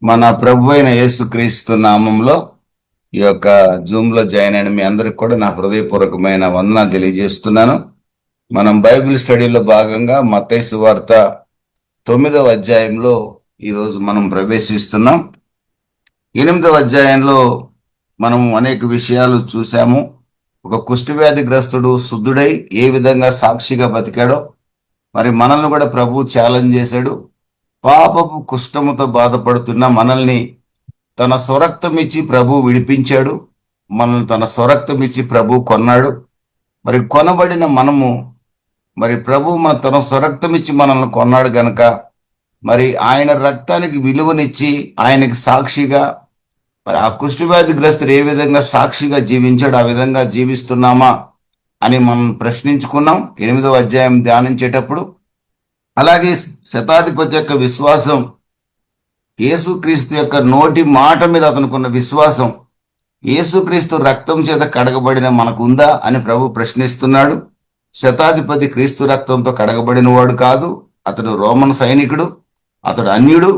మన ప్రభు అయిన యేసుక్రీస్తు నామంలో ఈ యొక్క జూమ్ లో జాయిన్ అయిన మీ అందరికి కూడా నా హృదయపూర్వకమైన వందనాలు తెలియజేస్తున్నాను. మనం బైబిల్ స్టడీలో భాగంగా మత్తయి సువార్త 9వ అధ్యాయంలో ఈరోజు మనం ప్రవేశిస్తున్నాం. 8వ అధ్యాయంలో మనం అనేక విషయాలు చూసాము. ఒక కుష్ఠవ్యాధిగ్రస్తుడు శుద్ధుడై ఏ విధంగా సాక్షిగా బతికాడో మరి మనల్ని కూడా ప్రభు ఛాలెంజ్ చేశాడు. పాపపు కుష్ఠముతో బాధపడుతున్న మనల్ని తన స్వరక్తం ఇచ్చి ప్రభు విడిపించాడు. మనల్ని తన స్వరక్తం ఇచ్చి ప్రభు కొన్నాడు. మరి కొనబడిన మనము మరి ప్రభు తన స్వరక్తం ఇచ్చి మనల్ని కొన్నాడు గనక మరి ఆయన రక్తానికి విలువనిచ్చి ఆయనకి సాక్షిగా మరి ఆ కుష్ఠవ్యాధిగ్రస్తుడు ఏ విధంగా సాక్షిగా జీవించాడు, ఆ విధంగా జీవిస్తున్నామా అని మనం ప్రశ్నించుకున్నాం 8వ అధ్యాయం ధ్యానించేటప్పుడు. అలాగే శతాధిపతి యొక్క విశ్వాసం, యేసుక్రీస్తు యొక్క నోటి మాట మీద అతనుకున్న విశ్వాసం, యేసుక్రీస్తు రక్తం చేత కడగబడిన మనకు ఉందా అని ప్రభు ప్రశ్నిస్తున్నాడు. శతాధిపతి క్రీస్తు రక్తంతో కడగబడిన వాడు కాదు, అతడు రోమన్ సైనికుడు, అతడు అన్యుడు.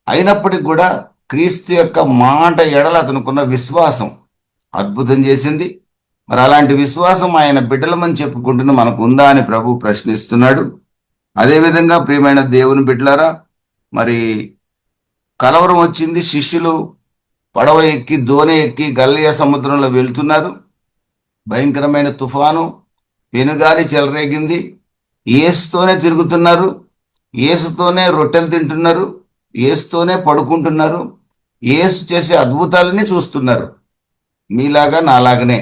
అయినప్పటికీ కూడా క్రీస్తు యొక్క మాట ఎడల అతనుకున్న విశ్వాసం అద్భుతం చేసింది. మరి అలాంటి విశ్వాసం ఆయన బిడ్డలమని చెప్పుకుంటున్న మనకు ఉందా అని ప్రభు ప్రశ్నిస్తున్నాడు. అదేవిధంగా ప్రియమైన దేవుని బిడ్డలారా, మరి కలవరం వచ్చింది. శిష్యులు పడవ ఎక్కి దోణి ఎక్కి గలిలయ సముద్రంలో వెళ్తున్నారు. భయంకరమైన తుఫాను, పెనుగాలి చెలరేగింది. యేసుతోనే తిరుగుతున్నారు, యేసుతోనే రొట్టెలు తింటున్నారు, యేసుతోనే పడుకుంటున్నారు, యేసు చేసే అద్భుతాలని చూస్తున్నారు. మీలాగా నాలాగనే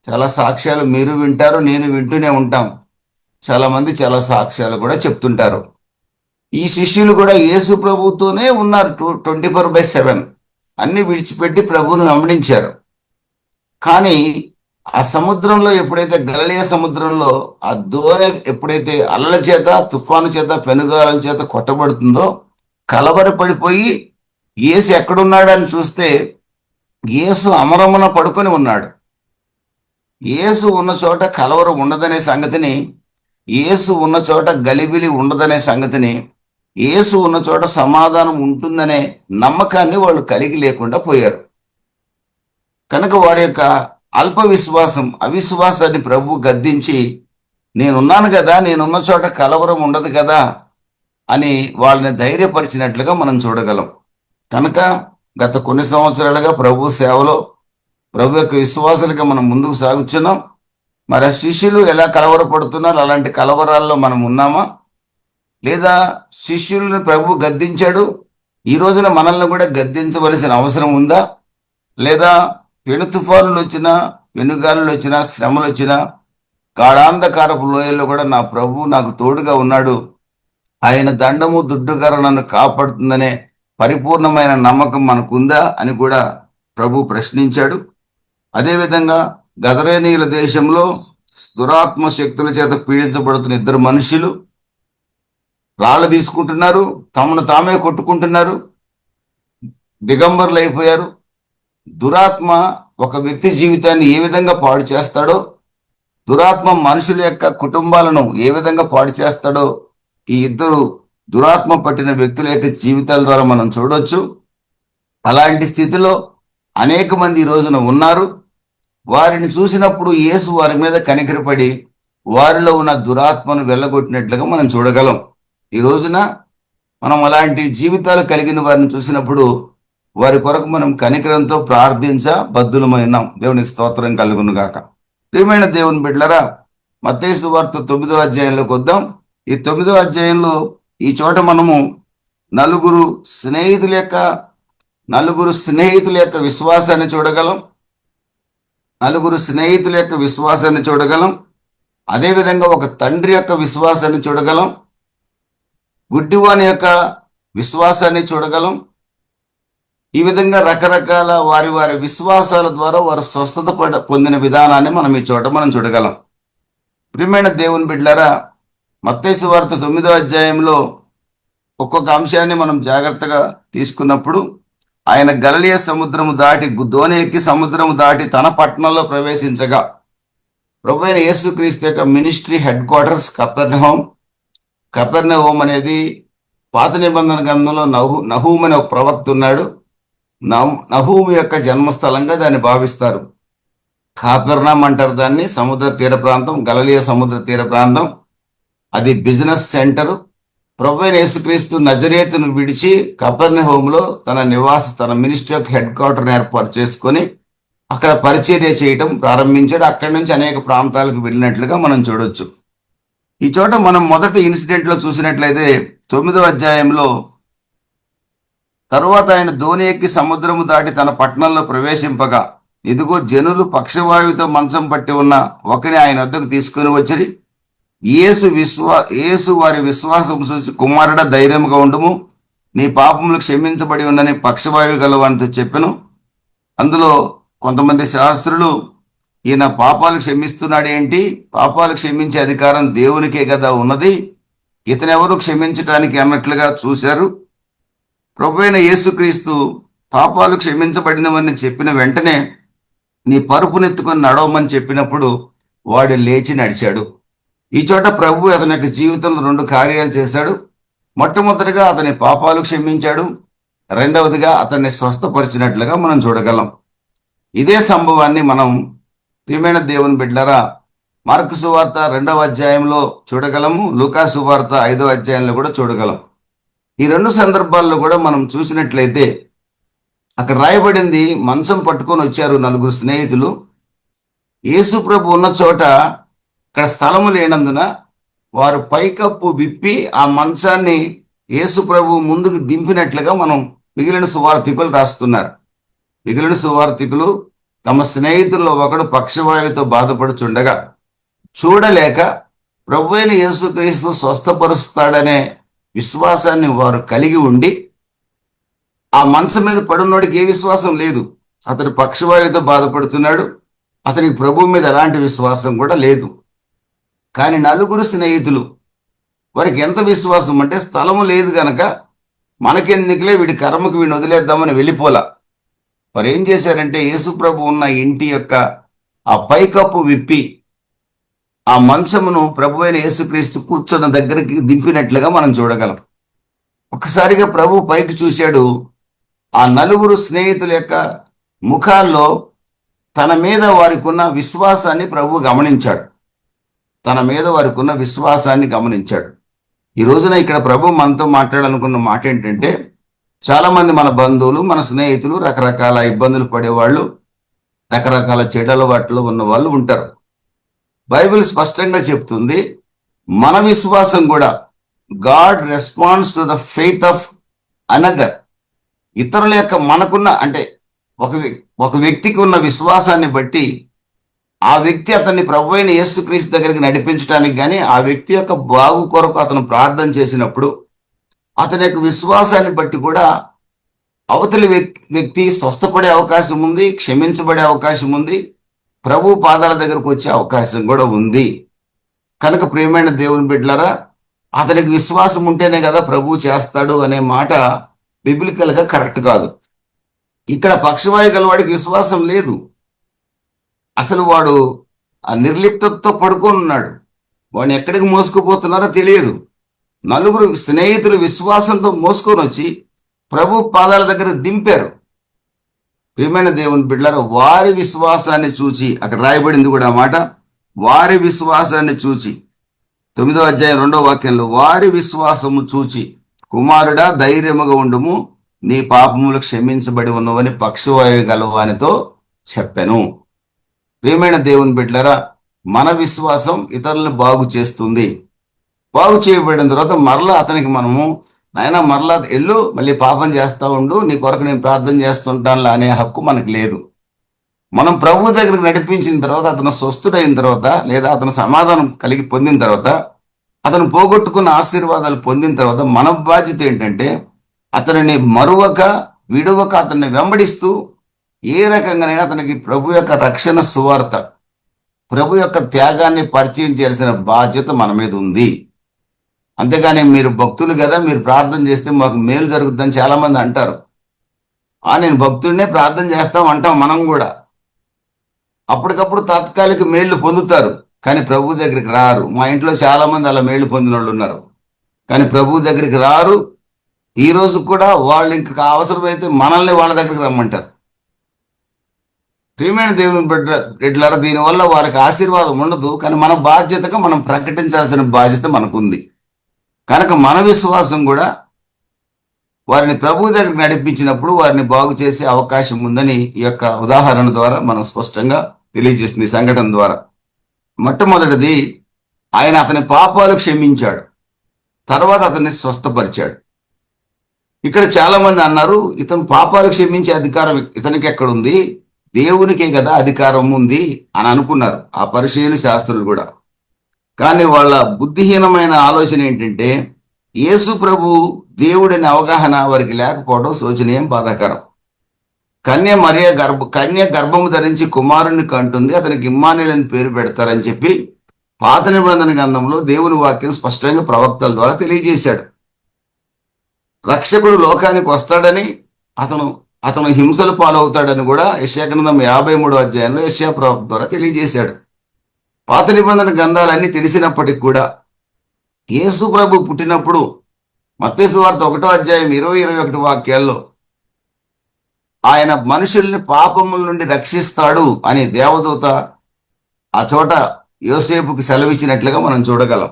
చాలా సాక్ష్యాలు మీరు వింటారు, నేను వింటూనే ఉంటాం. చాలా మంది చాలా సాక్ష్యాలు కూడా చెప్తుంటారు. ఈ శిష్యులు కూడా యేసు ప్రభుతోనే ఉన్నారు 24/7. అన్ని విడిచిపెట్టి ప్రభువును వెంబడించారు. కానీ ఆ సముద్రంలో ఎప్పుడైతే గలిలయ సముద్రంలో ఆ దోణి ఎప్పుడైతే అలల చేత, తుఫాను చేత, పెనుగాల చేత కొట్టబడుతుందో కలవరపడిపోయి యేసు ఎక్కడున్నాడు అని చూస్తే యేసు అమరమున పడుకొని ఉన్నాడు. యేసు ఉన్న చోట కలవరం ఉండదనే సంగతిని, యేసు ఉన్న చోట గలిబిలి ఉండదనే సంగతిని, యేసు ఉన్న చోట సమాధానం ఉంటుందనే నమ్మకాన్ని వాళ్ళు కలిగి లేకుండా పోయారు. కనుక వారి యొక్క అల్ప విశ్వాసం, అవిశ్వాసాన్ని ప్రభు గద్దించి, నేనున్నాను కదా, నేనున్న చోట కలవరం ఉండదు కదా అని వాళ్ళని ధైర్యపరిచినట్లుగా మనం చూడగలం. కనుక గత కొన్ని సంవత్సరాలుగా ప్రభు సేవలో ప్రభు యొక్క విశ్వాసాలుగా మనం ముందుకు సాగుతున్నాం. మరి ఆ శిష్యులు ఎలా కలవరపడుతున్నారు, అలాంటి కలవరాల్లో మనం ఉన్నామా? లేదా శిష్యులను ప్రభు గద్దించాడు, ఈ రోజున మనల్ని కూడా గద్దించవలసిన అవసరం ఉందా? లేదా పెను తుఫానులు వచ్చినా, పెనుగాలులు వచ్చినా, శ్రమలు వచ్చినా, గాఢాంధకారపు లోయల్లో కూడా నా ప్రభు నాకు తోడుగా ఉన్నాడు, ఆయన దండము దుడ్డుగార నన్ను కాపాడుతుందనే పరిపూర్ణమైన నమ్మకం మనకుందా అని కూడా ప్రభు ప్రశ్నించాడు. అదేవిధంగా గదరేనీయుల దేశంలో దురాత్మ శక్తుల చేత పీడించబడుతున్న 2 మనుషులు రాళ్ళు తీసుకుంటున్నారు, తమను తామే కొట్టుకుంటున్నారు, దిగంబరులు అయిపోయారు. దురాత్మ ఒక వ్యక్తి జీవితాన్ని ఏ విధంగా పాడు చేస్తాడో, దురాత్మ మనుషుల యొక్క కుటుంబాలను ఏ విధంగా పాడు చేస్తాడో ఈ 2 దురాత్మ పట్టిన వ్యక్తుల యొక్క జీవితాల ద్వారా మనం చూడొచ్చు. అలాంటి స్థితిలో అనేక మంది ఈ రోజున ఉన్నారు. వారిని చూసినప్పుడు యేసు వారి మీద కనికరపడి వారిలో ఉన్న దురాత్మను వెళ్ళగొట్టినట్లుగా మనం చూడగలం. ఈ రోజున మనం అలాంటి జీవితాలు కలిగిన వారిని చూసినప్పుడు వారి కొరకు మనం కనికరంతో బద్దులమైనాం. దేవునికి స్తోత్రం కలుగును గాక. ప్రియమైన దేవుని బిడ్డలారా, మత్తయి సువార్త 9వ అధ్యాయంలోకి వద్దాం. ఈ 9వ అధ్యాయంలో ఈ చోట మనము నలుగురు స్నేహితుల యొక్క విశ్వాసాన్ని చూడగలం. అదేవిధంగా ఒక తండ్రి యొక్క విశ్వాసాన్ని చూడగలం, గుడ్డివాని యొక్క విశ్వాసాన్ని చూడగలం. ఈ విధంగా రకరకాల వారి విశ్వాసాల ద్వారా వారు స్వస్థత పొందిన విధానాన్ని మనం ఈ చోట మనం చూడగలం. ప్రియమైన దేవుని బిడ్డలారా, మత్తయి సువార్త 9వ అధ్యాయంలో ఒక్కొక్క అంశాన్ని మనం జాగ్రత్తగా తీసుకున్నప్పుడు ఆయన గలిలయ సముద్రము దాటి దోణి ఎక్కి సముద్రము దాటి తన పట్టణంలో ప్రవేశించగా ప్రభు అయిన యేసుక్రీస్తు యొక్క మినిస్ట్రీ హెడ్ క్వార్టర్స్ కపెర్నహూమ్ అనేది పాత నిబంధన గ్రంథంలో నహూము అనే ఒక ప్రవక్త ఉన్నాడు. నహూము యొక్క జన్మస్థలంగా దాన్ని భావిస్తారు. కాపెర్నాం అంటారు దాన్ని. సముద్ర తీర ప్రాంతం, గలిలయ సముద్ర తీర ప్రాంతం. అది బిజినెస్ సెంటర్. ప్రభువైన యేసుక్రీస్తు నజరేతును విడిచి కపెర్నహూములో తన మినిస్ట్రీ యొక్క హెడ్ క్వార్టర్ని ఏర్పాటు చేసుకొని అక్కడ పరిచర్య చేయటం ప్రారంభించాడు. అక్కడి నుంచి అనేక ప్రాంతాలకు వెళ్ళినట్లుగా మనం చూడొచ్చు. ఈ చోట మనం మొదటి ఇన్సిడెంట్లో చూసినట్లయితే 9వ అధ్యాయంలో, తరువాత ఆయన దోణి ఎక్కి సముద్రము దాటి తన పట్టణంలో ప్రవేశింపగా, ఇదిగో జనులు పక్షవాయువుతో మంచం పట్టి ఉన్న ఒకరిని ఆయన వద్దకు తీసుకుని వచ్చి, యేసు వారి విశ్వాసం చూసి, కుమారుడా ధైర్యంగా ఉండుము, నీ పాపములు క్షమించబడి ఉన్నని పక్షవాయువు గలవానితో చెప్పెను. అందులో కొంతమంది శాస్త్రులు, ఈయన పాపాలు క్షమిస్తున్నాడు ఏంటి, పాపాలు క్షమించే అధికారం దేవునికే కదా ఉన్నది, ఇతనెవరు క్షమించటానికి అన్నట్లుగా చూశారు. ప్రభువైన యేసుక్రీస్తు పాపాలు క్షమించబడినవని చెప్పిన వెంటనే నీ పరుపునెత్తుకొని నడవమని చెప్పినప్పుడు వాడు లేచి నడిచాడు. ఈ చోట ప్రభు అతని యొక్క జీవితంలో 2 కార్యాలు చేశాడు. మొట్టమొదటిగా అతని పాపాలు క్షమించాడు, రెండవదిగా అతన్ని స్వస్థపరిచినట్లుగా మనం చూడగలం. ఇదే సంభవాన్ని మనం ప్రియమైన దేవుని బిడ్డలారా మార్కు సువార్త 2వ అధ్యాయంలో చూడగలము, లూకా సువార్త 5వ అధ్యాయంలో కూడా చూడగలం. ఈ 2 సందర్భాల్లో కూడా మనం చూసినట్లయితే అక్కడ రాయబడింది, మంచం పట్టుకొని వచ్చారు 4 స్నేహితులు. యేసు ప్రభు ఉన్న చోట అక్కడ స్థలము లేనందున వారు పైకప్పు విప్పి ఆ మంచాన్ని యేసు ప్రభు ముందుకు దింపినట్లుగా మనం మిగిలిన సువార్థికులు రాస్తున్నారు. మిగిలిన సువార్థికులు తమ స్నేహితుల్లో ఒకడు పక్షవాయువుతో బాధపడుచుండగా చూడలేక ప్రభువైన యేసుక్రీస్తు స్వస్థపరుస్తాడనే విశ్వాసాన్ని వారు కలిగి ఉండి, ఆ మంచం మీద పడున్నోడికి ఏ విశ్వాసం లేదు, అతడు పక్షవాయువుతో బాధపడుతున్నాడు, అతనికి ప్రభు మీద ఎలాంటి విశ్వాసం కూడా లేదు. కానీ 4 స్నేహితులు, వారికి ఎంత విశ్వాసం అంటే, స్థలము లేదు గనక మనకెందుకులే, వీడి కర్మకు వీడిని వదిలేద్దామని వెళ్ళిపోలా. వారు ఏం చేశారంటే, యేసు ప్రభు ఉన్న ఇంటి యొక్క ఆ పైకప్పు విప్పి ఆ మంచమును ప్రభు అయిన యేసుక్రీస్తు కూర్చున్న దగ్గరికి దింపినట్లుగా మనం చూడగలం. ఒక్కసారిగా ప్రభు పైకి చూశాడు. ఆ 4 స్నేహితుల యొక్క ముఖాల్లో తన మీద వారికి ఉన్న విశ్వాసాన్ని ప్రభు గమనించాడు. ఈ రోజున ఇక్కడ ప్రభు మనతో మాట్లాడాలనుకున్న మాట ఏంటంటే, చాలా మంది మన బంధువులు, మన స్నేహితులు రకరకాల ఇబ్బందులు పడేవాళ్ళు, రకరకాల చెడు అలవాట్లు ఉన్న వాళ్ళు ఉంటారు. బైబిల్ స్పష్టంగా చెప్తుంది, మన విశ్వాసం కూడా God responds to the faith of another. ఇతరుల యొక్క మనకున్న అంటే ఒక వ్యక్తికి ఉన్న విశ్వాసాన్ని బట్టి ఆ వ్యక్తి అతన్ని ప్రభు అయిన యేసుక్రీస్తు దగ్గరికి నడిపించడానికి కానీ, ఆ వ్యక్తి యొక్క బాగు కొరకు అతను ప్రార్థన చేసినప్పుడు అతని యొక్క విశ్వాసాన్ని బట్టి కూడా అవతలి వ్యక్తి స్వస్థపడే అవకాశం ఉంది, క్షమించబడే అవకాశం ఉంది, ప్రభు పాదాల దగ్గరకు వచ్చే అవకాశం కూడా ఉంది. కనుక ప్రియమైన దేవుని బిడ్డలారా, అతనికి విశ్వాసం ఉంటేనే కదా ప్రభు చేస్తాడు అనే మాట బిబ్లికల్గా కరెక్ట్ కాదు. ఇక్కడ పక్షవాయు గలవాడికి విశ్వాసం లేదు. అసలు వాడు ఆ నిర్లిప్తతో పడుకొని ఉన్నాడు. వాడిని ఎక్కడికి మోసుకుపోతున్నారో తెలియదు. 4 స్నేహితులు విశ్వాసంతో మోసుకొని వచ్చి ప్రభు పాదాల దగ్గర దింపారు. ప్రియమైన దేవుని బిడ్డలారా, వారి విశ్వాసాన్ని చూచి, అక్కడ రాయబడింది కూడా మాట, వారి విశ్వాసాన్ని చూచి, 9వ అధ్యాయం 2వ వాక్యంలో, వారి విశ్వాసము చూచి, కుమారుడా ధైర్యముగా ఉండుము, నీ పాపములు క్షమించబడి ఉన్నవని పక్షవాయువు గలవానితో చెప్పెను. ప్రియమైన దేవుని బిడ్డలారా, మన విశ్వాసం ఇతరులను బాగు చేస్తుంది. బాగు చేయబడిన తర్వాత మరలా అతనికి మనము, నాయన మరలా ఎల్లు, మళ్ళీ పాపం చేస్తా ఉండు, నీ కొరకు నేను ప్రార్థన చేస్తుంటాను అనే హక్కు మనకు లేదు. మనం ప్రభు దగ్గరికి నడిపించిన తర్వాత, అతను స్వస్థుడైన తర్వాత, లేదా అతను సమాధానం కలిగి పొందిన తర్వాత, అతను పోగొట్టుకున్న ఆశీర్వాదాలు పొందిన తర్వాత మన బాధ్యత ఏంటంటే, అతనిని మరువక విడువక అతన్ని వెంబడిస్తూ ఏ రకంగానైనా అతనికి ప్రభు యొక్క రక్షణ సువార్త, ప్రభు యొక్క త్యాగాన్ని పరిచయం చేయాల్సిన బాధ్యత మన మీద ఉంది. అంతేగాని మీరు భక్తులు కదా, మీరు ప్రార్థన చేస్తే మాకు మేలు జరుగుతుందని చాలా మంది అంటారు. నేను భక్తుడినే ప్రార్థన చేస్తాం అంటాం మనం కూడా. అప్పటికప్పుడు తాత్కాలిక మేళ్లు పొందుతారు, కానీ ప్రభు దగ్గరికి రారు. మా ఇంట్లో చాలా మంది అలా మేళ్లు పొందిన వాళ్ళు ఉన్నారు, కానీ ప్రభు దగ్గరికి రారు, ఈ రోజు కూడా వాళ్ళు ఇంకా అవసరమైతే మనల్ని వాళ్ళ దగ్గరికి రమ్మంటారు. ప్రియమైన దేవుని బిడ్డలారా, దీనివల్ల వారికి ఆశీర్వాదం ఉండదు, కానీ మన బాధ్యతగా మనం ప్రకటించాల్సిన బాధ్యత మనకుంది. కనుక మన విశ్వాసం కూడా వారిని ప్రభు దగ్గరికి నడిపించినప్పుడు వారిని బాగు చేసే అవకాశం ఉందని ఈ యొక్క ఉదాహరణ ద్వారా మనం స్పష్టంగా తెలియజేస్తుంది. ఈ సంఘటన ద్వారా మొట్టమొదటిది, ఆయన అతని పాపాలు క్షమించాడు, తర్వాత అతన్ని స్వస్థపరిచాడు. ఇక్కడ చాలా మంది అన్నారు, ఇతను పాపాలు క్షమించే అధికారం ఇతనికి ఎక్కడుంది, దేవునికే కదా అధికారం ఉంది అని అనుకున్నారు ఆ పరిశీలి శాస్త్రులు కూడా. కానీ వాళ్ళ బుద్ధిహీనమైన ఆలోచన ఏంటంటే, యేసు ప్రభు దేవుడని అవగాహన వారికి లేకపోవడం శోచనీయం, బాధాకరం. కన్య గర్భము ధరించి కుమారుని కంటుంది, అతనికి ఇమ్మానుయేలు అని పేరు పెడతారని చెప్పి పాత నిబంధన గ్రంథంలో దేవుని వాక్యం స్పష్టంగా ప్రవక్తల ద్వారా తెలియజేశాడు. రక్షకుడు లోకానికి వస్తాడని, అతను హింసలు పాలవుతాడని కూడా యెషయా గ్రంథం 53వ అధ్యాయంలో యెషయా ప్రవక్త ద్వారా తెలియజేశాడు. పాత నిబంధన గ్రంథాలన్నీ తెలిసినప్పటికి కూడా యేసు ప్రభు పుట్టినప్పుడు మత్తయి సువార్త 1వ అధ్యాయం 20-21 వాక్యాల్లో ఆయన మనుషుల్ని పాపముల నుండి రక్షిస్తాడు అని దేవదూత ఆ చోట యోసేపుకి సెలవిచ్చినట్లుగా మనం చూడగలం.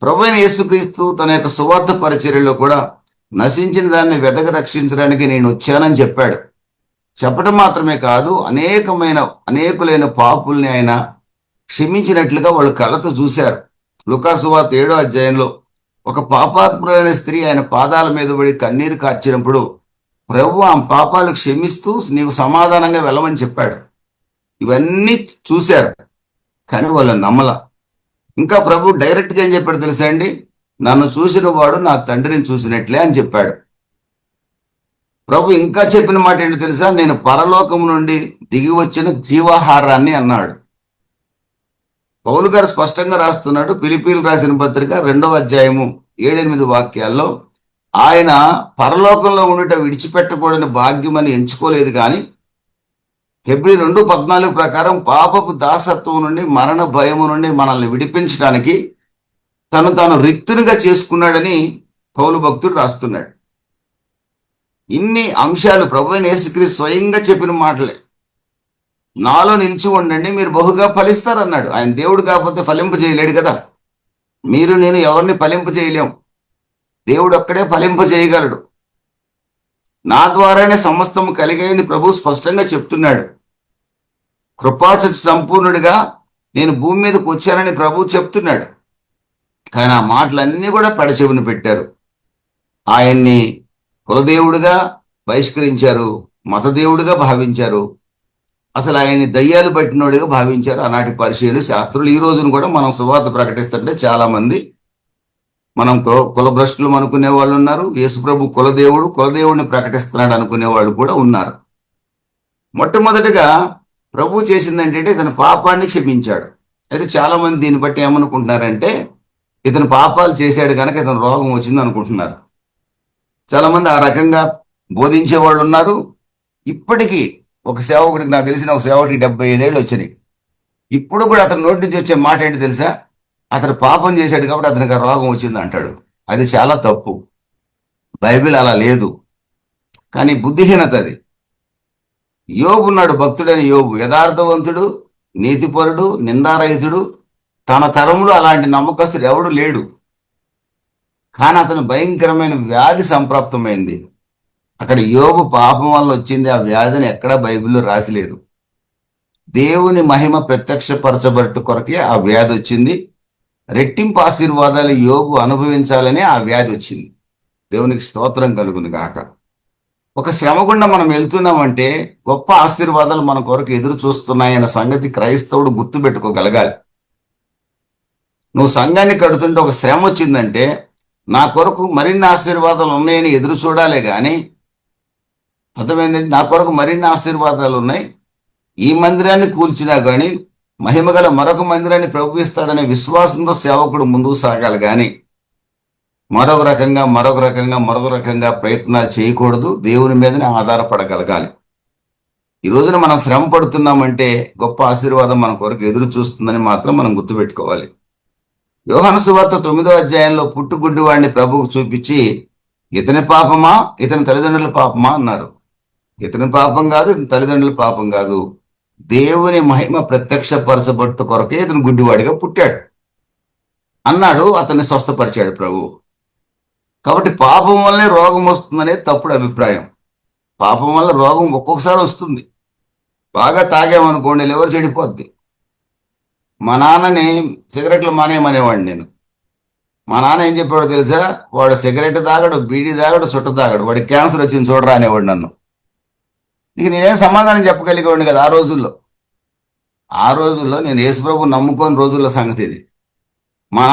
ప్రభు అయిన యేసుక్రీస్తు తన యొక్క సువార్త పరిచర్యలో కూడా నశించిన దాన్ని వెదక రక్షించడానికి నేను వచ్చానని చెప్పాడు. చెప్పడం మాత్రమే కాదు, అనేకులైన పాపుల్ని ఆయన క్షమించినట్లుగా వాళ్ళు కళ్ళతో చూశారు. లూకా సువార్త 7వ అధ్యాయంలో ఒక పాపాత్ములైన స్త్రీ ఆయన పాదాల మీద పడి కన్నీరు కార్చినప్పుడు ప్రభు ఆ పాపాలు క్షమిస్తూ నీవు సమాధానంగా వెళ్ళమని చెప్పాడు. ఇవన్నీ చూశారు, కానీ వాళ్ళు నమ్మల. ఇంకా ప్రభు డైరెక్ట్గా ఏం చెప్పాడు తెలుసా అండి, నన్ను చూసిన వాడు నా తండ్రిని చూసినట్లే అని చెప్పాడు. ప్రభు ఇంకా చెప్పిన మాట ఏంటి తెలుసా, నేను పరలోకము నుండి దిగి వచ్చిన జీవాహారాన్ని అన్నాడు. పౌలు గారు స్పష్టంగా రాస్తున్నాడు, ఫిలిప్పీలు రాసిన పత్రిక 2వ అధ్యాయము 7-8 వాక్యాల్లో, ఆయన పరలోకంలో ఉండుట విడిచిపెట్టకూడని భాగ్యమని ఎంచుకోలేదు, కానీ హెబ్రీ 2:14 ప్రకారం పాపపు దాసత్వం నుండి మరణ భయము నుండి మనల్ని విడిపించడానికి తాను రిక్తునిగా చేసుకున్నాడని పౌలు భక్తుడు రాస్తున్నాడు. ఇన్ని అంశాలు ప్రభు అయిన యేసుక్రీస్తు స్వయంగా చెప్పిన మాటలే. నాలో నిలిచి ఉండండి, మీరు బహుగా ఫలిస్తారన్నాడు. ఆయన దేవుడు కాకపోతే ఫలింప చేయలేడు కదా. మీరు నేను ఎవరిని ఫలింప చేయలేం, దేవుడు ఒక్కడే ఫలింప చేయగలడు. నా ద్వారానే సమస్తము కలిగేది ప్రభు స్పష్టంగా చెప్తున్నాడు. కృపాసత్య సంపూర్ణుడిగా నేను భూమి మీదకి వచ్చానని ప్రభు చెప్తున్నాడు. కానీ ఆ మాటలన్నీ కూడా పెడచెవిన పెట్టారు. ఆయన్ని కులదేవుడిగా బహిష్కరించారు, మతదేవుడిగా భావించారు, అసలు ఆయన్ని దయ్యాలు పట్టినోడిగా భావించారు ఆనాటి పరిశీలు శాస్త్రులు. ఈ రోజున కూడా మనం సువార్త ప్రకటిస్తుంటే చాలా మంది మనం కులభ్రష్టులు అనుకునే వాళ్ళు ఉన్నారు, యేసుప్రభు కులదేవుడిని ప్రకటిస్తున్నాడు అనుకునే వాళ్ళు కూడా ఉన్నారు. మొట్టమొదటిగా ప్రభు చేసింది ఏంటంటే ఇతని పాపాన్ని క్షమించాడు. అయితే చాలా మంది దీన్ని బట్టి ఏమనుకుంటున్నారంటే, ఇతను పాపాలు చేశాడు కనుక ఇతను రోగం వచ్చింది అనుకుంటున్నారు. చాలా మంది ఆ రకంగా బోధించే వాళ్ళు ఉన్నారు. ఇప్పటికీ ఒక సేవకుడికి, నాకు తెలిసిన ఒక సేవకుడికి 75 ఏళ్ళు వచ్చినాయి. ఇప్పుడు కూడా అతని నోటి నుంచి వచ్చే మాట ఏంటి తెలుసా, అతను పాపం చేశాడు కాబట్టి అతనికి రోగం వచ్చింది అంటాడు. అది చాలా తప్పు. బైబిల్ అలా లేదు, కానీ బుద్ధిహీనత అది. యోబు ఉన్నాడు, భక్తుడైన యోబు, యథార్థవంతుడు, నీతిపరుడు, నిందారహితుడు. తన తరంలో అలాంటి నమ్మకస్తుడు ఎవడు లేడు. కానీ అతను భయంకరమైన వ్యాధి సంప్రాప్తమైంది. అక్కడ యోబు పాపం వల్ల వచ్చింది ఆ వ్యాధిని ఎక్కడా బైబిల్లో రాసిలేదు. దేవుని మహిమ ప్రత్యక్షపరచబట్టు కొరకే ఆ వ్యాధి వచ్చింది. రెట్టింపు ఆశీర్వాదాలు యోబు అనుభవించాలనే ఆ వ్యాధి వచ్చింది. దేవునికి స్తోత్రం కలుగును గాక. ఒక శ్రమ గుండా మనం వెళ్తున్నామంటే గొప్ప ఆశీర్వాదాలు మన కొరకు ఎదురు చూస్తున్నాయన్న సంగతి క్రైస్తవుడు గుర్తుపెట్టుకోగలగాలి. నువ్వు సంఘాన్ని కడుతుంటే ఒక శ్రమ వచ్చిందంటే నా కొరకు మరిన్ని ఆశీర్వాదాలు ఉన్నాయని ఎదురు చూడాలే కానీ, అర్థమైందండి, నా కొరకు మరిన్ని ఆశీర్వాదాలు ఉన్నాయి, ఈ మందిరాన్ని కూల్చినా కానీ మహిమగల మరొక మందిరాన్ని ప్రభు ఇస్తాడనే విశ్వాసంతో సేవకుడు ముందుకు సాగాలి. కానీ మరొక రకంగా ప్రయత్నాలు చేయకూడదు. దేవుని మీదనే ఆధారపడగలగాలి. ఈ రోజున మనం శ్రమ పడుతున్నామంటే గొప్ప ఆశీర్వాదం మన కొరకు ఎదురు చూస్తుందని మాత్రం మనం గుర్తుపెట్టుకోవాలి. యోహాను సువార్త 9వ అధ్యాయంలో పుట్టుగుడ్డి వాడిని ప్రభువుకు చూపించి ఇతని పాపమా, ఇతని తల్లిదండ్రుల పాపమా అన్నారు. ఇతని పాపం కాదు, ఇతని తల్లిదండ్రుల పాపం కాదు. దేవుని మహిమ ప్రత్యక్షపరచబట్టు కొరకే ఇతను గుడ్డివాడిగా పుట్టాడు అన్నాడు. అతన్ని స్వస్థపరిచాడు ప్రభు. కాబట్టి పాపం వల్లే రోగం వస్తుందనే తప్పుడు అభిప్రాయం. పాపం వల్ల రోగం ఒక్కొక్కసారి వస్తుంది. బాగా తాగామనుకోండి, లివర్ చెడిపోద్ది. మా నాన్నని సిగరెట్లు మానేయమనేవాడిని నేను. మా నాన్న ఏం చెప్పాడో తెలుసా? వాడు సిగరెట్ తాగడు, బీడీ తాగడు, చుట్ట తాగడు, వాడికి క్యాన్సర్ వచ్చింది చూడరా అనేవాడు నన్ను. ఇక నేనేం సమాధానం చెప్పగలిగేవాడిని కదా ఆ రోజుల్లో నేను యేసుప్రభు నమ్ముకోని రోజుల్లో సంగతి ఇది. మా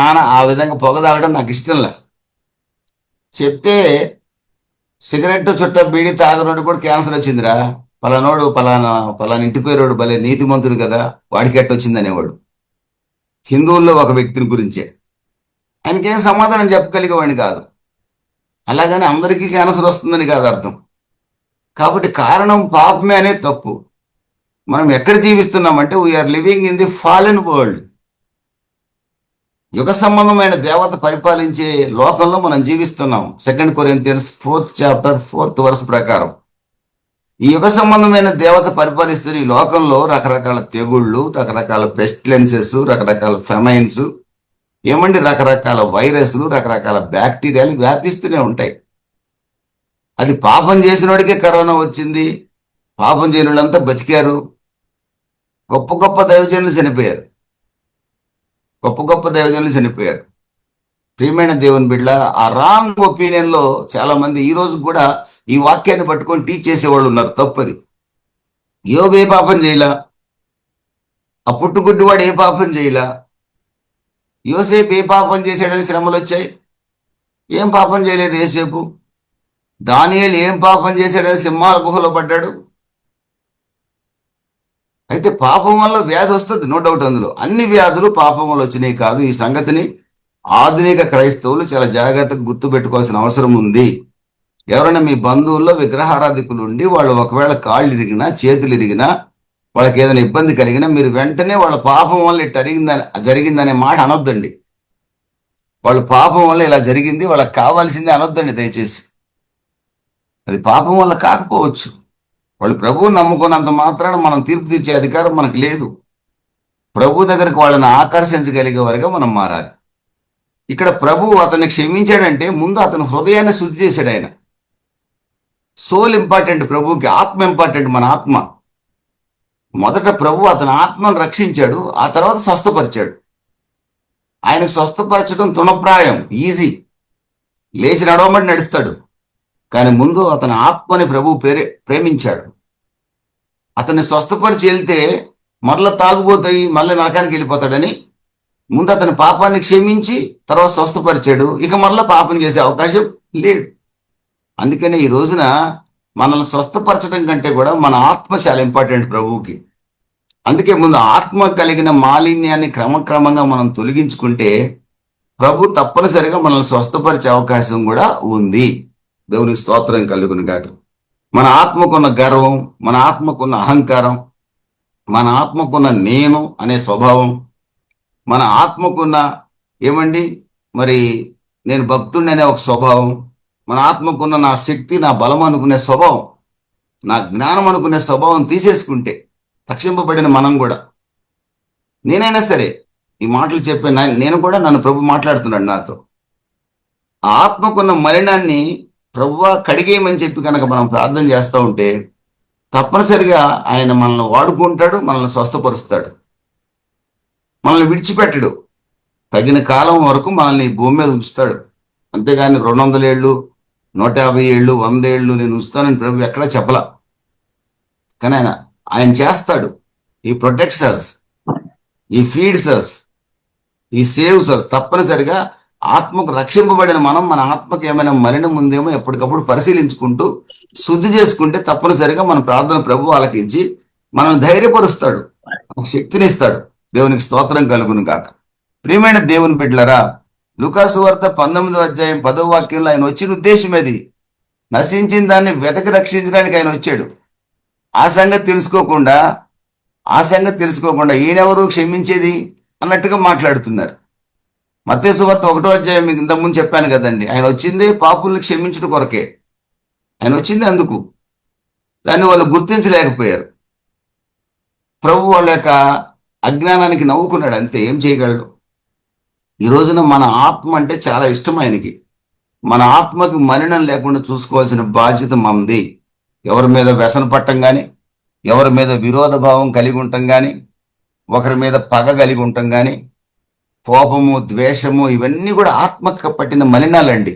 నాన్న ఆ విధంగా పొగ తాగడం నాకు ఇష్టంలే. చెప్తే సిగరెట్ చుట్ట బీడీ తాగనోడు కూడా క్యాన్సర్ వచ్చిందిరా, పలానోడు పలానా ఇంటి పేరోడు భలే నీతిమంతుడు కదా, వాడికి ఎట్టొచ్చింది అనేవాడు. హిందువుల్లో ఒక వ్యక్తిని గురించే. ఆయనకేం సమాధానం చెప్పగలిగేవాడిని కాదు. అలాగని అందరికీ క్యాన్సర్ వస్తుందని కాదు అర్థం. కాబట్టి కారణం పాపమే అనే తప్పు. మనం ఎక్కడ జీవిస్తున్నామంటే we're living in the fallen world. యుగ సంబంధమైన దేవత పరిపాలించే లోకంలో మనం జీవిస్తున్నాం. 2 Corinthians 4th chapter 4th verse ప్రకారం ఈ యుగ సంబంధమైన దేవత పరిపాలిస్తున్న ఈ లోకంలో రకరకాల తెగుళ్ళు, రకరకాల పెస్టిలెన్సెస్, రకరకాల ఫెమైన్స్, రకరకాల వైరస్లు, రకరకాల బ్యాక్టీరియాలు వ్యాపిస్తూనే ఉంటాయి. అది పాపం చేసినోడికే కరోనా వచ్చింది, పాపం చేయని వాళ్ళంతా బతికారు. గొప్ప గొప్ప దైవజనులు చనిపోయారు. ప్రియమైన దేవుని బిడ్డ, ఆ రాంగ్ ఒపీనియన్లో చాలా మంది ఈ రోజు కూడా ఈ వాక్యాన్ని పట్టుకొని టీచ్ చేసేవాళ్ళు ఉన్నారు. తప్పది. యోబు ఏ పాపం చేయలా, ఆ పుట్టుగుడ్డివాడు ఏ పాపం చేయలా, యోసేపు ఏ పాపం చేశాడని శ్రమలు వచ్చాయి, ఏం పాపం చేయలేదు యోసేపు. దానియేలు ఏం పాపం చేశాడని సింహాల గుహలో పడ్డాడు. అయితే పాపం వల్ల వ్యాధి వస్తుంది, నో డౌట్. అందులో అన్ని వ్యాధులు పాపం వల్ల వచ్చినాయి కాదు. ఈ సంగతిని ఆధునిక క్రైస్తవులు చాలా జాగ్రత్తగా గుర్తు పెట్టుకోవాల్సిన అవసరం ఉంది. ఎవరైనా మీ బంధువుల్లో విగ్రహారాధికులు ఉండి వాళ్ళు ఒకవేళ కాళ్ళు ఇరిగినా, చేతులు ఇరిగినా, వాళ్ళకి ఏదైనా ఇబ్బంది కలిగినా మీరు వెంటనే వాళ్ళ పాపం వల్ల ఇట్లా జరిగిందనే మాట అనొద్దండి. వాళ్ళ పాపం వల్ల ఇలా జరిగింది, వాళ్ళకి కావాల్సిందే అనొద్దండి దయచేసి. అది పాపం వల్ల కాకపోవచ్చు. వాళ్ళు ప్రభువు నమ్ముకున్నంత మాత్రాన మనం తీర్పు తీర్చే అధికారం మనకు లేదు. ప్రభు దగ్గరికి వాళ్ళని ఆకర్షించగలిగే వారిగా మనం మారాలి. ఇక్కడ ప్రభువు అతన్ని క్షమించాడంటే ముందు అతని హృదయాన్ని శుద్ధి చేశాడు. ఆయన సోల్ ఇంపార్టెంట్, ప్రభువుకి ఆత్మ ఇంపార్టెంట్. మన ఆత్మ మొదట ప్రభు అతని ఆత్మను రక్షించాడు, ఆ తర్వాత స్వస్థపరిచాడు. ఆయనకు స్వస్థపరచడం తృణప్రాయం, ఈజీ. లేచి నడవమని నడుస్తాడు. కానీ ముందు అతని ఆత్మని ప్రభు ప్రేమించాడు. అతన్ని స్వస్థపరిచి వెళ్తే మరల తాగుబోతాయి, మళ్ళీ నరకానికి వెళ్ళిపోతాడని ముందు అతని పాపాన్ని క్షమించి తర్వాత స్వస్థపరిచాడు. ఇక మరలా పాపం చేసే అవకాశం లేదు. అందుకనే ఈ రోజున మనల్ని స్వస్థపరచడం కంటే కూడా మన ఆత్మ చాలా ఇంపార్టెంట్ ప్రభువుకి. అందుకే ముందు ఆత్మ కలిగిన మాలిన్యాన్ని క్రమక్రమంగా మనం తొలగించుకుంటే ప్రభు తప్పనిసరిగా మనల్ని స్వస్థపరిచే అవకాశం కూడా ఉంది. దేవునికి స్తోత్రం కలుగును గాక. మన ఆత్మకున్న గర్వం, మన ఆత్మకున్న అహంకారం, మన ఆత్మకున్న నేను అనే స్వభావం, మన ఆత్మకున్న మరి నేను భక్తుడిని అనే ఒక స్వభావం, మన ఆత్మకున్న నా శక్తి, నా బలం అనుకునే స్వభావం, నా జ్ఞానం అనుకునే స్వభావం తీసేసుకుంటే రక్షింపబడిన మనం కూడా, నేనైనా సరే ఈ మాటలు చెప్పే నేను కూడా, నన్ను ప్రభు మాట్లాడుతున్నాడు నాతో. ఆ ఆత్మకున్న మలినాన్ని ప్రభువా కడిగేయమని చెప్పి కనుక మనం ప్రార్థన చేస్తూ ఉంటే తప్పనిసరిగా ఆయన మనల్ని వాడుకుంటాడు, మనల్ని స్వస్థపరుస్తాడు, మనల్ని విడిచిపెట్టడు. తగిన కాలం వరకు మనల్ని భూమి మీద ఉంచుతాడు. అంతేగాని 200 ఏళ్ళు, 150 ఏళ్ళు, 100 ఏళ్ళు నేను ఉంచుతానని ప్రభు ఎక్కడా చెప్పలా. కానీ ఆయన చేస్తాడు. ఈ ప్రొటెక్ట్స్ అస్, ఈ ఫీడ్స్ అస్, ఈ సేవ్స్ అస్. తప్పనిసరిగా ఆత్మకు రక్షింపబడిన మనం మన ఆత్మకు ఏమైనా మలినం ఉందేమో ఎప్పటికప్పుడు పరిశీలించుకుంటూ శుద్ధి చేసుకుంటే తప్పనిసరిగా మన ప్రార్థన ప్రభు ఆలకించి మనల్ని ధైర్యపరుస్తాడు, శక్తినిస్తాడు. దేవునికి స్తోత్రం కలుగును గాక. ప్రియమైన దేవుని బిడ్డలారా, లూకాసు వార్త 19వ అధ్యాయం 10వ వాక్యంలో ఆయన వచ్చిన ఉద్దేశం ఏది? నశించిన దాన్ని వెతకి రక్షించడానికి ఆయన వచ్చాడు. ఆ సంగతి తెలుసుకోకుండా ఈయనెవరు క్షమించేది అన్నట్టుగా మాట్లాడుతున్నారు. మత్తయి సువార్త 1వ అధ్యాయం మీకు ఇంతకుముందు చెప్పాను కదండి, ఆయన వచ్చింది పాపుల్ని క్షమించడం కొరకే. ఆయన వచ్చింది అందుకు. దాన్ని వాళ్ళు గుర్తించలేకపోయారు. ప్రభు వాళ్ళ యొక్క అజ్ఞానానికి నవ్వుకున్నాడు, అంతే. ఏం చేయగలడు? ఈ రోజున మన ఆత్మ అంటే చాలా ఇష్టం ఆయనకి. మన ఆత్మకి మలినం లేకుండా చూసుకోవాల్సిన బాధ్యత మనది. ఎవరి మీద వ్యసన పట్టం కానీ, ఎవరి మీద విరోధ భావం కలిగి ఉండటం కానీ, ఒకరి మీద పగ కలిగి ఉండటం కానీ, కోపము, ద్వేషము, ఇవన్నీ కూడా ఆత్మకు పట్టిన మలినాలండి.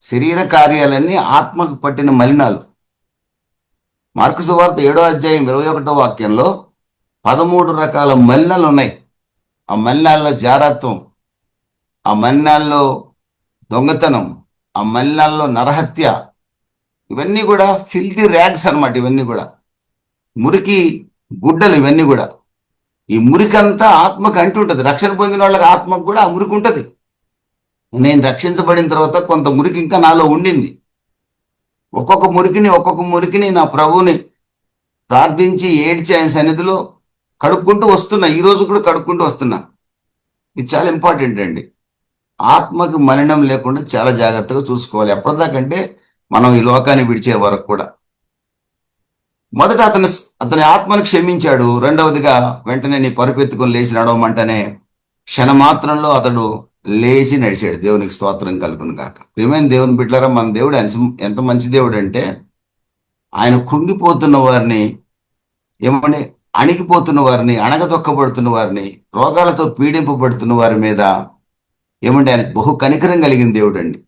శరీర కార్యాలన్నీ ఆత్మకు పట్టిన మలినాలు. మార్కు సువార్త 7వ అధ్యాయం 21వ వాక్యంలో 13 రకాల మలినాలు ఉన్నాయి. ఆ మలినాల్లో జారత్వం, ఆ మలినాల్లో దొంగతనం, ఆ మలినాల్లో నరహత్య, ఇవన్నీ కూడా ఫిల్తీ ర్యాగ్స్ అన్నమాట. ఇవన్నీ కూడా మురికి గుడ్డలు. ఇవన్నీ కూడా ఈ మురికంతా ఆత్మకు అంటుంటది. రక్షణ పొందిన వాళ్ళకి ఆత్మకు కూడా ఆ మురికి ఉంటుంది. నేను రక్షించబడిన తర్వాత కొంత మురికి ఇంకా నాలో ఉండింది. ఒక్కొక్క మురికిని నా ప్రభువుని ప్రార్థించి ఏడ్చి ఆయన సన్నిధిలో కడుక్కుంటూ వస్తున్నా. ఈ రోజు కూడా కడుక్కుంటూ వస్తున్నా. ఇది చాలా ఇంపార్టెంట్ అండి. ఆత్మకి మలినం లేకుండా చాలా జాగ్రత్తగా చూసుకోవాలి. ఎప్పటిదాకంటే మనం ఈ లోకాన్ని విడిచే వరకు కూడా. మొదట అతని ఆత్మను క్షమించాడు. రెండవదిగా వెంటనే నీ పరుపెత్తుకొని లేచి నడవమంటేనే క్షణమాత్రంలో అతడు లేచి నడిచాడు. దేవునికి స్తోత్రం కలుగును గాక. ప్రియమైన దేవుని బిడ్డలారా, మన దేవుడు ఎంత మంచి దేవుడు అంటే, ఆయన కృంగిపోతున్న వారిని, ఏమని అణిగిపోతున్న వారిని, అణగదొక్కబడుతున్న వారిని, రోగాలతో పీడింపబడుతున్న వారి మీద ఏమంటే ఆయనకు బహు కనికరం కలిగిన దేవుడు అండి.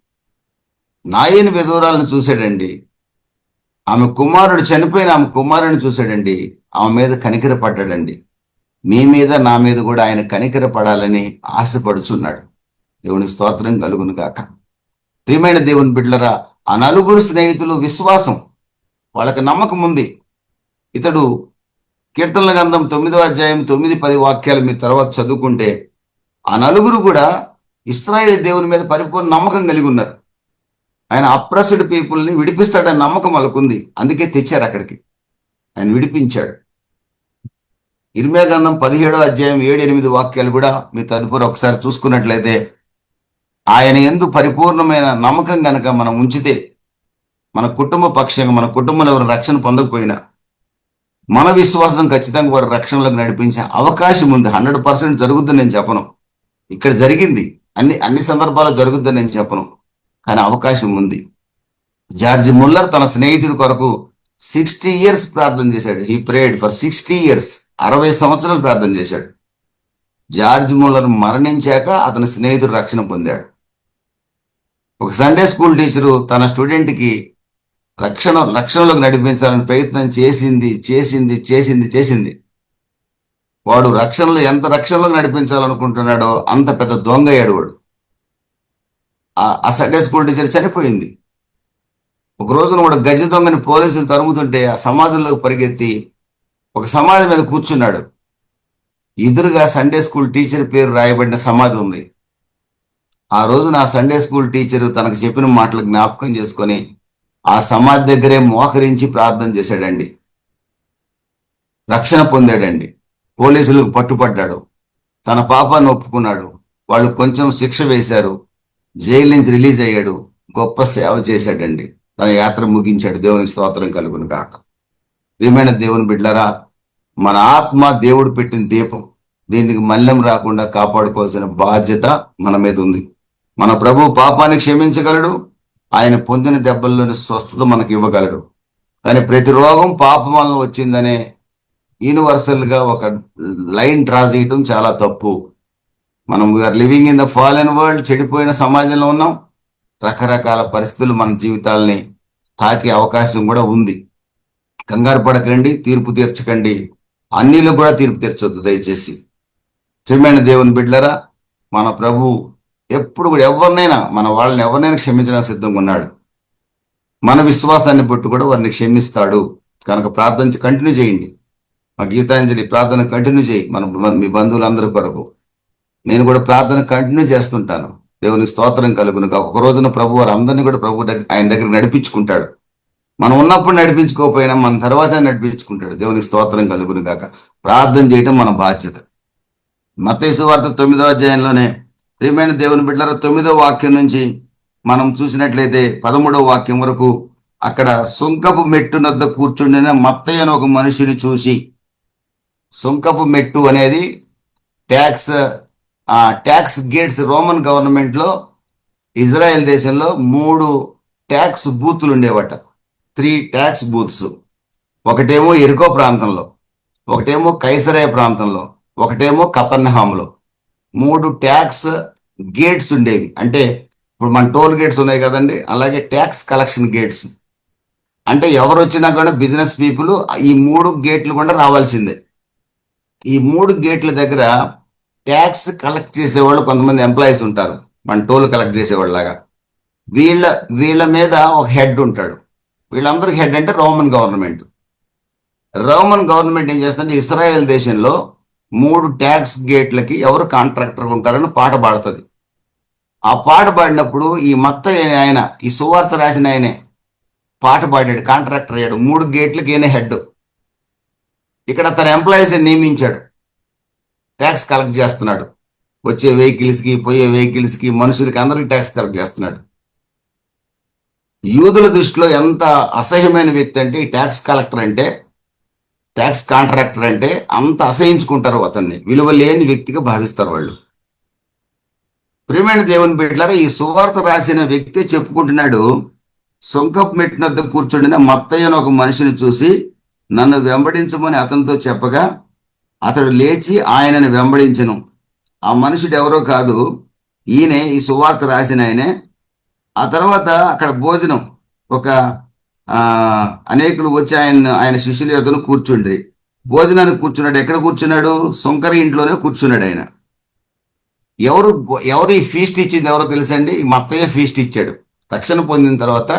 నాయని విధవరాలను చూశాడండి. ఆమె కుమారుడు చనిపోయిన ఆమె కుమారుని చూశాడండి. ఆమె మీద కనికర పడ్డాడండి. మీ మీద నా మీద కూడా ఆయన కనికర పడాలని ఆశపడుచున్నాడు. దేవునికి స్తోత్రం కలుగును గాక. ప్రియమైన దేవుని బిడ్డలరా, ఆ నలుగురు స్నేహితులు విశ్వాసం, వాళ్ళకి నమ్మకం ఉంది. ఇతడు కీర్తనల గ్రంథం 9వ అధ్యాయం 9-10 వాక్యాలు మీరు తర్వాత చదువుకుంటే, ఆ నలుగురు కూడా ఇశ్రాయేలు దేవుని మీద పరిపూర్ణ నమ్మకం కలిగి ఉన్నారు. ఆయన అప్రెస్డ్ పీపుల్ని విడిపిస్తాడని నమ్మకం వాళ్ళకుంది. అందుకే తెచ్చారు అక్కడికి. ఆయన విడిపించాడు. ఇర్మియా గ్రంథం 17వ అధ్యాయం 7-8 వాక్యాలు కూడా మీ తదుపరి ఒకసారి చూసుకున్నట్లయితే, ఆయన యందు పరిపూర్ణమైన నమ్మకం గనక మనం ఉంచితే, మన కుటుంబ పక్షంగా, మన కుటుంబంలో ఎవరు రక్షణ పొందకపోయినా, మన విశ్వాసం ఖచ్చితంగా వారి రక్షణలోకి నడిపించే అవకాశం ఉంది. 100% జరుగుద్దని నేను చెప్పను. ఇక్కడ జరిగింది, అన్ని సందర్భాల్లో జరుగుద్దని నేను చెప్పను, కానీ అవకాశం ఉంది. జార్జ్ ముల్లర్ తన స్నేహితుడి కొరకు 60 years ప్రార్థన చేశాడు. He prayed for 60 years. 60 సంవత్సరాలు ప్రార్థన చేశాడు. జార్జ్ ముల్లర్ మరణించాక అతని స్నేహితుడు రక్షణ పొందాడు. ఒక సండే స్కూల్ టీచరు తన స్టూడెంట్కి రక్షణలోకి నడిపించాలని ప్రయత్నం చేసింది. వాడు ఎంత రక్షణలోకి నడిపించాలనుకుంటున్నాడో అంత పెద్ద దొంగ అయ్యాడు వాడు. ఆ సండే స్కూల్ టీచర్ చనిపోయింది. ఒక రోజున వాడు గజ దొంగని పోలీసులు తరుముతుంటే ఆ సమాధుల్లోకి పరిగెత్తి ఒక సమాధి మీద కూర్చున్నాడు. ఎదురుగా సండే స్కూల్ టీచర్ పేరు రాయబడిన సమాధి ఉంది. ఆ రోజున ఆ సండే స్కూల్ టీచరు తనకు చెప్పిన మాటలు జ్ఞాపకం చేసుకొని ఆ సమాధి దగ్గరే మోకరించి ప్రార్థన చేశాడండి. రక్షణ పొందాడండి. పోలీసులకు పట్టుపడ్డాడు. తన పాపాన్ని ఒప్పుకున్నాడు. వాళ్ళు కొంచెం శిక్ష వేశారు. జైలు నుంచి రిలీజ్ అయ్యాడు. గొప్ప సేవ చేశాడండి. తన యాత్ర ముగించాడు. దేవునికి స్తోత్రం కలుగును గాక. ప్రియమైన దేవుని బిడ్డలారా, మన ఆత్మ దేవుడు పెట్టిన దీపం. దీనికి మల్లం రాకుండా కాపాడుకోవాల్సిన బాధ్యత మన మీద ఉంది. మన ప్రభు పాపాన్ని క్షమించగలడు. ఆయన పొందిన దెబ్బల్లోని స్వస్థత మనకు ఇవ్వగలడు. కానీ ప్రతి రోగం పాపం వలన వచ్చిందనే యూనివర్సల్ గా ఒక లైన్ డ్రా చేయటం చాలా తప్పు. మనం we are living in the fallen world. చెడిపోయిన సమాజంలో ఉన్నాం. రకరకాల పరిస్థితులు మన జీవితాలని తాకే అవకాశం కూడా ఉంది. కంగారు పడకండి, తీర్పు తీర్చకండి. అన్నిలో కూడా తీర్పు తీర్చొద్దు దయచేసి. ప్రియమైన దేవుని బిడ్డలారా, మన ప్రభు ఎప్పుడు కూడా ఎవరినైనా క్షమించడానికి సిద్ధంగా ఉన్నాడు. మన విశ్వాసాన్ని బట్టి కూడా వారిని క్షమిస్తాడు. కనుక ప్రార్థన కంటిన్యూ చేయండి. మా గీతాంజలి ప్రార్థన కంటిన్యూ చేయి. మీ బంధువులందరి కొరకు నేను కూడా ప్రార్థన కంటిన్యూ చేస్తుంటాను. దేవునికి స్తోత్రం కలుగును. ఒక రోజున ప్రభు వారు అందరినీ కూడా ప్రభు ఆయన దగ్గర నడిపించుకుంటాడు. మనం ఉన్నప్పుడు నడిపించుకోకపోయినా మన తర్వాత నడిపించుకుంటాడు. దేవునికి స్తోత్రం కలుగును గాక. ప్రార్థన చేయటం మన బాధ్యత. మత్తయి సువార్త 9వ అధ్యాయంలోనే ప్రియమైన దేవుని బిడ్డలారా, 9వ వాక్యం నుంచి మనం చూసినట్లయితే 13వ వాక్యం వరకు అక్కడ సుంకపు మెట్టు నద్ద కూర్చుండిన మత్తయ్య అని ఒక మనిషిని చూసి, సుంకపు మెట్టు అనేది tax tax gates. Roman government లో ఇజ్రాయెల్ దేశంలో 3 ట్యాక్స్ బూతులు ఉండేవట. 3 ట్యాక్స్ బూత్స్. ఒకటేమో ఎరికో ప్రాంతంలో, ఒకటేమో కైసరయ ప్రాంతంలో, ఒకటేమో కపెర్నహూములో. 3 ట్యాక్స్ గేట్స్ ఉండేవి. అంటే ఇప్పుడు మన టోల్ గేట్స్ ఉన్నాయి కదండి, అలాగే ట్యాక్స్ కలెక్షన్ గేట్స్. అంటే ఎవరు వచ్చినా కూడా బిజినెస్ పీపుల్ ఈ 3 గేట్లు కూడా రావాల్సిందే. ఈ 3 గేట్ల దగ్గర ట్యాక్స్ కలెక్ట్ చేసేవాళ్ళు కొంతమంది ఎంప్లాయీస్ ఉంటారు, మన టోల్ కలెక్ట్ చేసేవాళ్ళు లాగా. వీళ్ళ మీద ఒక హెడ్ ఉంటాడు. వీళ్ళందరికి హెడ్ అంటే రోమన్ గవర్నమెంట్. రోమన్ గవర్నమెంట్ ఏం చేస్తుందంటే ఇస్రాయేల్ దేశంలో 3 ట్యాక్స్ గేట్లకి ఎవరు కాంట్రాక్టర్ ఉంటారని పాట పాడుతుంది. ఆ పాట పాడినప్పుడు ఈ ఆయన ఈ సువార్త రాసిన ఆయనే పాట పాడాడు, కాంట్రాక్టర్ అయ్యాడు. 3 గేట్లకి ఈయన హెడ్. ఇక్కడ తన ఎంప్లాయీస్ నియమించాడు, ట్యాక్స్ కలెక్ట్ చేస్తున్నాడు. వచ్చే వెహికల్స్కి, పోయే వెహికల్స్కి, మనుషులకి, అందరికి ట్యాక్స్ కలెక్ట్ చేస్తున్నాడు. యూదుల దృష్టిలో ఎంత అసహ్యమైన వ్యక్తి అంటే ఈ ట్యాక్స్ కలెక్టర్ అంటే, ట్యాక్స్ కాంట్రాక్టర్ అంటే అంత అసహించుకుంటారు. అతన్ని విలువ లేని వ్యక్తిగా భావిస్తారు వాళ్ళు. ప్రియమైన దేవుని బిడ్డలారా, ఈ సువార్త రాసిన వ్యక్తి చెప్పుకుంటున్నాడు, సుంకపు మెట్టు వద్ద కూర్చుండిన మత్తయ్య అని ఒక మనిషిని చూసి నన్ను వెంబడించమని అతనితో చెప్పగా అతడు లేచి ఆయనను వెంబడించెను. ఆ మనుషుడు ఎవరో కాదు, ఈయనే, ఈ సువార్త రాసిన ఆయనే. ఆ తర్వాత అక్కడ భోజనం, ఒక అనేకులు వచ్చి ఆయన శిష్యుల యొద్దను కూర్చుండ్రి. భోజనానికి కూర్చున్నాడు. ఎక్కడ కూర్చున్నాడు? సుంకరి ఇంట్లోనే కూర్చున్నాడు ఆయన. ఎవరు ఈ ఫీస్ట్ ఇచ్చింది ఎవరో తెలుసండి? మత్తయ్య ఫీస్ట్ ఇచ్చాడు. రక్షణ పొందిన తర్వాత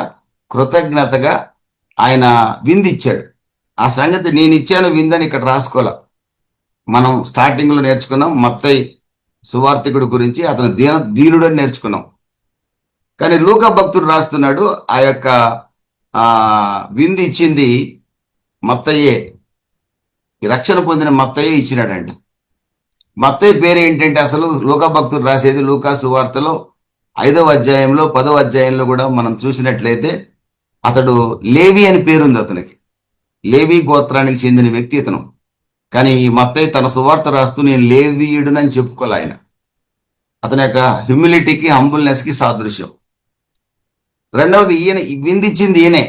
కృతజ్ఞతగా ఆయన విందు ఇచ్చాడు. ఆ సంగతి నేను ఇచ్చాను విందని ఇక్కడ రాసుకోలే. మనం స్టార్టింగ్ లో నేర్చుకున్నాం మత్తయి సువార్తికుడి గురించి, అతను దీనుడు అని నేర్చుకున్నాం. కానీ లూకా భక్తుడు రాస్తున్నాడు, ఆ యొక్క విందు ఇచ్చింది మత్తయ్యే. రక్షణ పొందిన మత్తయ్యే ఇచ్చినాడంట. మత్తయి పేరు ఏంటంటే అసలు లూకా భక్తుడు రాసేది లూకా సువార్తలో 5వ అధ్యాయంలో 10వ అధ్యాయంలో కూడా మనం చూసినట్లయితే అతడు లేవి అని పేరుంది అతనికి. లేవి గోత్రానికి చెందిన వ్యక్తి ఇతను. కానీ ఈ మత్తయి తన సువార్త రాస్తూ నేను లేవీయుడునని చెప్పుకోలే. ఆయన అతని యొక్క హ్యూమిలిటీకి, హంబుల్నెస్కి సాదృశ్యం. రెండవది, ఈయన విందు ఇచ్చింది ఈయనే,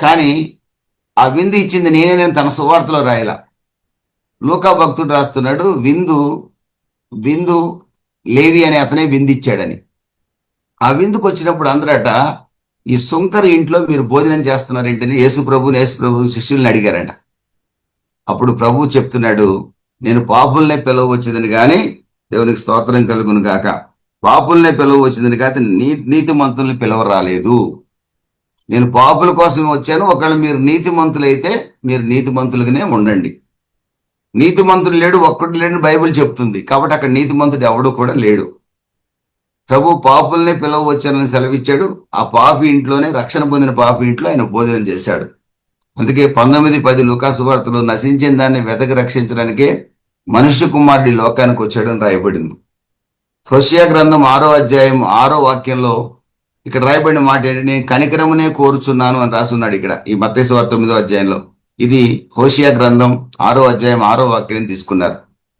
కానీ ఆ విందు ఇచ్చింది నేను తన సువార్తలో రాయలా. లూకా భక్తుడు రాస్తున్నాడు విందు లేవి అనే అతనే విందు ఇచ్చాడని. ఆ విందుకు వచ్చినప్పుడు అందరట, ఈ సుంకరి ఇంట్లో మీరు భోజనం చేస్తున్నారేంటని యేసు ప్రభు శిష్యుల్ని అడిగారంట. అప్పుడు ప్రభు చెప్తున్నాడు, నేను పాపుల్నే పిలవచ్చేదని కానీ, దేవునికి స్తోత్రం కలుగును గాక, పాపుల్నే పిలవచ్చేదని కాదు, నీతిమంతుల్ని పిలవరాలేదు. నేను పాపుల కోసం వచ్చాను. ఒకవేళ మీరు నీతిమంతులైతే మీరు నీతిమంతులుగానే ఉండండి. నీతిమంతుడు లేడు, ఒక్కడు లేడు బైబిల్ చెప్తుంది. కాబట్టి అక్కడ నీతిమంతుడు ఎవడు కూడా లేడు. ప్రభు పాపుల్నే పిలవచ్చానని సెలవిచ్చాడు. ఆ పాపి ఇంట్లోనే, రక్షణ పొందిన పాపి ఇంట్లో ఆయన భోజనం చేశాడు. అందుకే 19:10 లూకా సువార్తలో నశించిన దాన్ని వెతకి రక్షించడానికే మనుష్య కుమారుడి లోకానికి వచ్చాడని రాయబడింది. హోషేయ గ్రంథం 6వ అధ్యాయం 6వ వాక్యంలో ఇక్కడ రాయబడిన మాట ఏంటి? నేను కనికరమునే కోరుచున్నాను అని రాసున్నాడు ఇక్కడ ఈ మత్తయి సువార్త 9వ అధ్యాయంలో. ఇది హోషేయ గ్రంథం 6వ అధ్యాయం 6వ వాక్యం తీసుకున్నారు.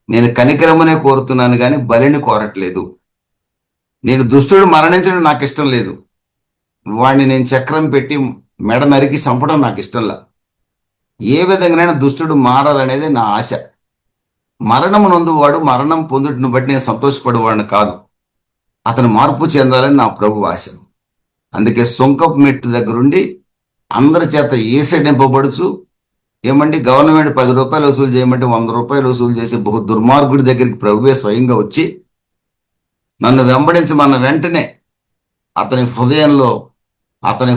నేను కనికరమునే కోరుతున్నాను కానీ బలిని కోరట్లేదు. నేను దుష్టుడు మరణించడం నాకు ఇష్టం లేదు. వాడిని నేను చక్రం పెట్టి మెడ నరికి చంపడం నాకు ఇష్టంలా. ఏ విధంగానైనా దుష్టుడు మారాలనేది నా ఆశ. మరణం నొందువాడు మరణం పొందుటిని బట్టి నేను సంతోషపడేవాడిని కాదు. అతను మార్పు చెందాలని నా ప్రభు ఆశ. అందుకే సుంకపు మెట్టు దగ్గరుండి అందరి చేత ఏసడింపబడుచు, ఏమండి గవర్నమెంట్ 10 రూపాయలు వసూలు చేయమంటే 100 రూపాయలు వసూలు చేసే బహు దుర్మార్గుడి దగ్గరికి ప్రభువే స్వయంగా వచ్చి నన్ను వెంబడించమన్న వెంటనే అతని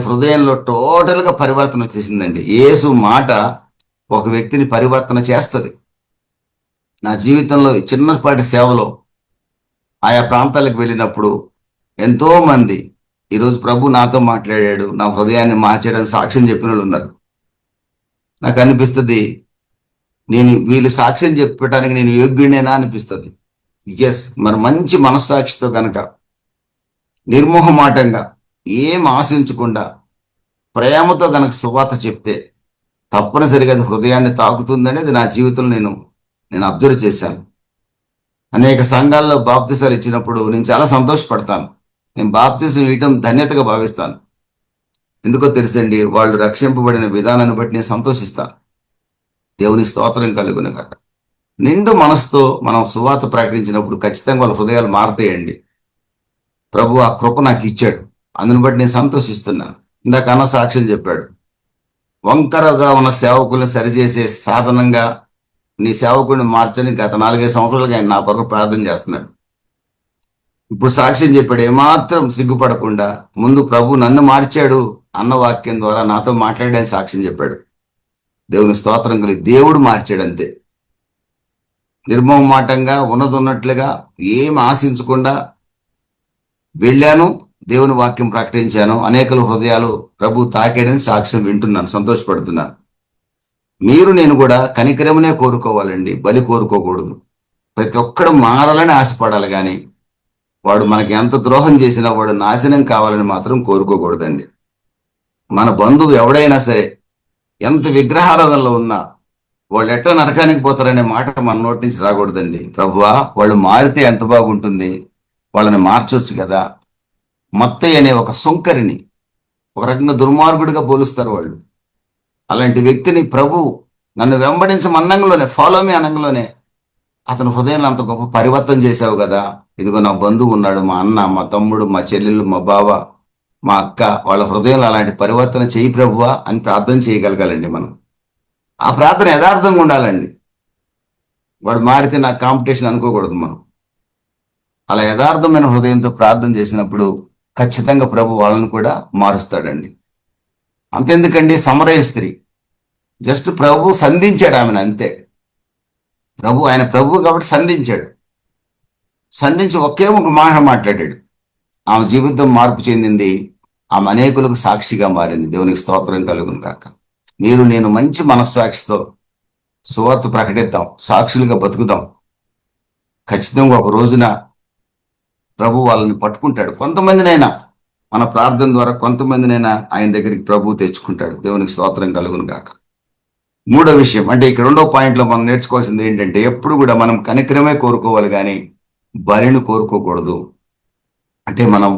హృదయంలో టోటల్గా పరివర్తన వచ్చేసిందండి. యేసు మాట ఒక వ్యక్తిని పరివర్తన చేస్తుంది. నా జీవితంలో చిన్నపాటి సేవలో ఆయా ప్రాంతాలకు వెళ్ళినప్పుడు ఎంతో మంది ఈరోజు ప్రభు నాతో మాట్లాడాడు, నా హృదయాన్ని మార్చాడని సాక్ష్యం చెప్పిన వాళ్ళు ఉన్నారు. నాకు అనిపిస్తుంది, వీళ్ళు సాక్ష్యం చెప్పడానికి నేను యోగ్యుడేనా అనిపిస్తుంది. మరి మంచి మనస్సాక్షితో గనక నిర్మోహమాటంగా ఏం ఆశించకుండా ప్రేమతో గనక సువార్త చెప్తే తప్పనిసరిగా అది హృదయాన్ని తాకుతుందనేది నా జీవితంలో నేను అబ్జర్వ్ చేశాను. అనేక సంఘాల్లో బాప్తిసాలు ఇచ్చినప్పుడు నేను చాలా సంతోషపడతాను. నేను బాప్తిసం ఇవ్వటం ధన్యతగా భావిస్తాను. ఎందుకో తెలుసండి, వాళ్ళు రక్షింపబడిన విధానాన్ని బట్టి నేను సంతోషిస్తాను. దేవుని స్తోత్రం కలుగును గాక. నిండు మనసుతో మనం సువార్త ప్రకటించినప్పుడు ఖచ్చితంగా వాళ్ళ హృదయాలు మారతాయండి. ప్రభు ఆ కృప నాకు ఇచ్చాడు, అందుని బట్టి నేను సంతోషిస్తున్నాను. ఇందాక అన్న సాక్ష్యం చెప్పాడు, వంకరగా ఉన్న సేవకుల్ని సరిచేసే సాధనంగా నీ సేవకుడిని మార్చని గత 4-5 సంవత్సరాలుగా ఆయన నా కొరకు ప్రార్థన చేస్తున్నాడు. ఇప్పుడు సాక్ష్యం చెప్పాడు, ఏమాత్రం సిగ్గుపడకుండా ముందు ప్రభు నన్ను మార్చాడు అన్న వాక్యం ద్వారా నాతో మాట్లాడని సాక్ష్యం చెప్పాడు. దేవుని స్తోత్రం కలిగి దేవుడు మార్చాడు అంతే. నిర్మోహమాటంగా ఉన్నట్లుగా ఏం ఆశించకుండా వెళ్ళాను, దేవుని వాక్యం ప్రకటించాను, అనేకల హృదయాలు ప్రభు తాకాడని సాక్ష్యం వింటున్నాను, సంతోషపడుతున్నాను. మీరు నేను కూడా కనికరమునే కోరుకోవాలండి, బలి కోరుకోకూడదు. ప్రతి ఒక్కడు మారాలని ఆశపడాలి, కానీ వాడు మనకి ఎంత ద్రోహం చేసినా వాడు నాశనం కావాలని మాత్రం కోరుకోకూడదండి. మన బంధువు ఎవడైనా సరే ఎంత విగ్రహారాధనలో ఉన్నా వాళ్ళు ఎట్లా నరకానికి పోతారనే మాట మన నోటి నుంచి రాకూడదండి. ప్రభువా, వాళ్ళు మారితే ఎంత బాగుంటుంది, వాళ్ళని మార్చొచ్చు కదా. మత్తయి అనే ఒక సుంకరిని ఒక రకంగా దుర్మార్గుడిగా పోలుస్తారు వాళ్ళు. అలాంటి వ్యక్తిని ప్రభు నన్ను వెంబడించమన్నంలోనే, ఫాలో మీ అనంలోనే అతని హృదయంలో అంత గొప్ప పరివర్తన చేశావు కదా. ఇదిగో నా బంధువు ఉన్నాడు, మా అన్న, మా తమ్ముడు, మా చెల్లెళ్ళు, మా బావ, మా అక్క, వాళ్ళ హృదయంలో అలాంటి పరివర్తన చేయి ప్రభువా అని ప్రార్థన చేయగలగాలండి మనం. ఆ ప్రార్థన యథార్థంగా ఉండాలండి. వాడు మారితే నాకు కాంపిటీషన్ అనుకోకూడదు మనం. అలా యథార్థమైన హృదయంతో ప్రార్థన చేసినప్పుడు ఖచ్చితంగా ప్రభు వాళ్ళని కూడా మారుస్తాడండి. అంతెందుకండి, సమరయ స్త్రీ జస్ట్ ప్రభు సంధించాడు ఆమెను అంతే. ఆయన ప్రభు కాబట్టి సంధించి ఒకే ఒక మాట మాట్లాడాడు. ఆమె జీవితం మార్పు చెందింది, ఆమె అనేకులకు సాక్షిగా మారింది. దేవునికి స్తోత్రం కలుగును కాక. మీరు నేను మంచి మనస్సాక్షితో సువార్త ప్రకటిద్దాం, సాక్షులుగా బతుకుదాం. ఖచ్చితంగా ఒక రోజున ప్రభు వాళ్ళని పట్టుకుంటాడు. కొంతమందినైనా మన ప్రార్థన ద్వారా కొంతమందినైనా ఆయన దగ్గరికి ప్రభు తెచ్చుకుంటాడు. దేవునికి స్తోత్రం కలుగును గాక. మూడో విషయం అంటే ఇక్కడ 2వ పాయింట్లో మనం నేర్చుకోవాల్సింది ఏంటంటే, ఎప్పుడు కూడా మనం కనికరమే కోరుకోవాలి, కానీ బలిని కోరుకోకూడదు. అంటే మనం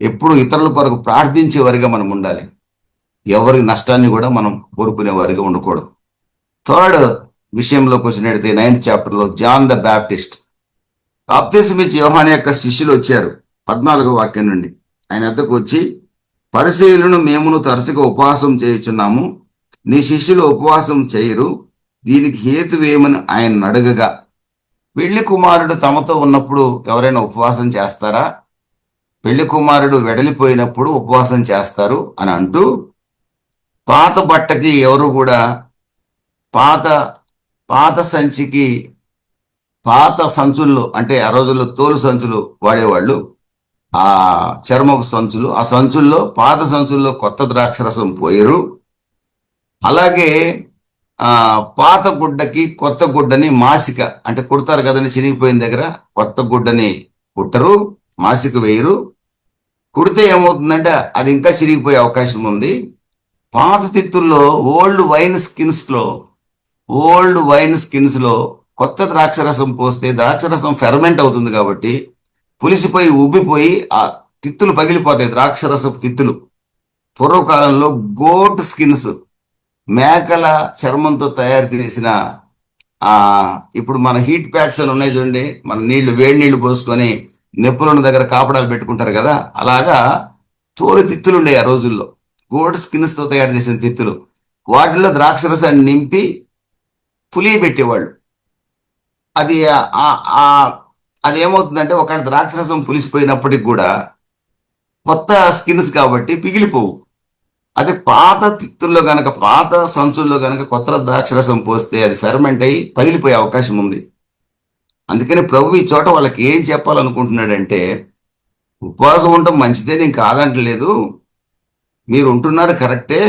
ఎప్పుడు ఇతరుల కొరకు ప్రార్థించే వారిగా మనం ఉండాలి, ఎవరి నష్టాన్ని కూడా మనం కోరుకునే వారిగా ఉండకూడదు. థర్డ్ విషయంలోకి వచ్చినట్టయితే 9th చాప్టర్లో జాన్ ద బ్యాప్టిస్ట్ బాప్తిసమిచ్చి యోహాను యొక్క శిష్యులు వచ్చారు. 14వ వాక్యం నుండి ఆయన వద్దకు వచ్చి, పరిసయ్యులను మేమును తరచుగా ఉపవాసం చేయుచున్నాము, నీ శిష్యులు ఉపవాసం చేయరు, దీనికి హేతువేమని ఆయన అడగగా, పెళ్లి కుమారుడు తమతో ఉన్నప్పుడు ఎవరైనా ఉపవాసం చేస్తారా? పెళ్లి కుమారుడు వెడలిపోయినప్పుడు ఉపవాసం చేస్తారు అని అంటూ, పాత బట్టకి ఎవరు కూడా పాత సంచికి, పాత సంచుల్లో, అంటే ఆ రోజుల్లో తోలు సంచులు వాడేవాళ్ళు, ఆ చర్మపు సంచులు, ఆ సంచుల్లో, పాత సంచుల్లో కొత్త ద్రాక్షరసం పోయరు. అలాగే పాత గుడ్డకి కొత్త గుడ్డని మాసిక, అంటే కుడతారు కదండి, చినిగిపోయిన దగ్గర కొత్త గుడ్డని కుట్టరు, మాసిక వేయరు. కుడితే ఏమవుతుందంటే అది ఇంకా చిరిగిపోయే అవకాశం ఉంది. పాత తిత్తుల్లో ఓల్డ్ వైన్ స్కిన్స్ లో కొత్త ద్రాక్షరసం పోస్తే ద్రాక్షరసం ఫెర్మెంట్ అవుతుంది కాబట్టి పులిసిపోయి ఉబ్బిపోయి ఆ తిత్తులు పగిలిపోతాయి, ద్రాక్షరసపు తిత్తులు. పూర్వకాలంలో గోట్ స్కిన్స్, మేకల చర్మంతో తయారు చేసిన ఇప్పుడు మన హీట్ ప్యాక్స్ అని ఉన్నాయి చూడండి, మన వేడి నీళ్లు పోసుకొని నెప్పులున్న దగ్గర కాపడాలు పెట్టుకుంటారు కదా, అలాగా తోలు తిత్తులు ఉండే ఆ రోజుల్లో, గోట్ స్కిన్స్ తో తయారు చేసిన తిత్తులు. వాటిలో ద్రాక్షరసాన్ని నింపి పులి పెట్టేవాళ్ళు. అది ఏమవుతుందంటే, ఒక ద్రాక్షరసం పులిసిపోయినప్పటికి కూడా కొత్త స్కిన్స్ కాబట్టి పిగిలిపోవు. అదే పాత తిత్తుల్లో గనక, పాత సంచుల్లో గనక కొత్త ద్రాక్షరసం పోస్తే అది ఫెర్మెంట్ అయ్యి పగిలిపోయే అవకాశం ఉంది. అందుకని ప్రభు ఈ చోట వాళ్ళకి ఏం చెప్పాలనుకుంటున్నాడంటే, ఉపవాసం ఉండటం మంచిదే, నేను కాదంటలేదు, మీరు ఉంటున్నారు కరెక్టే,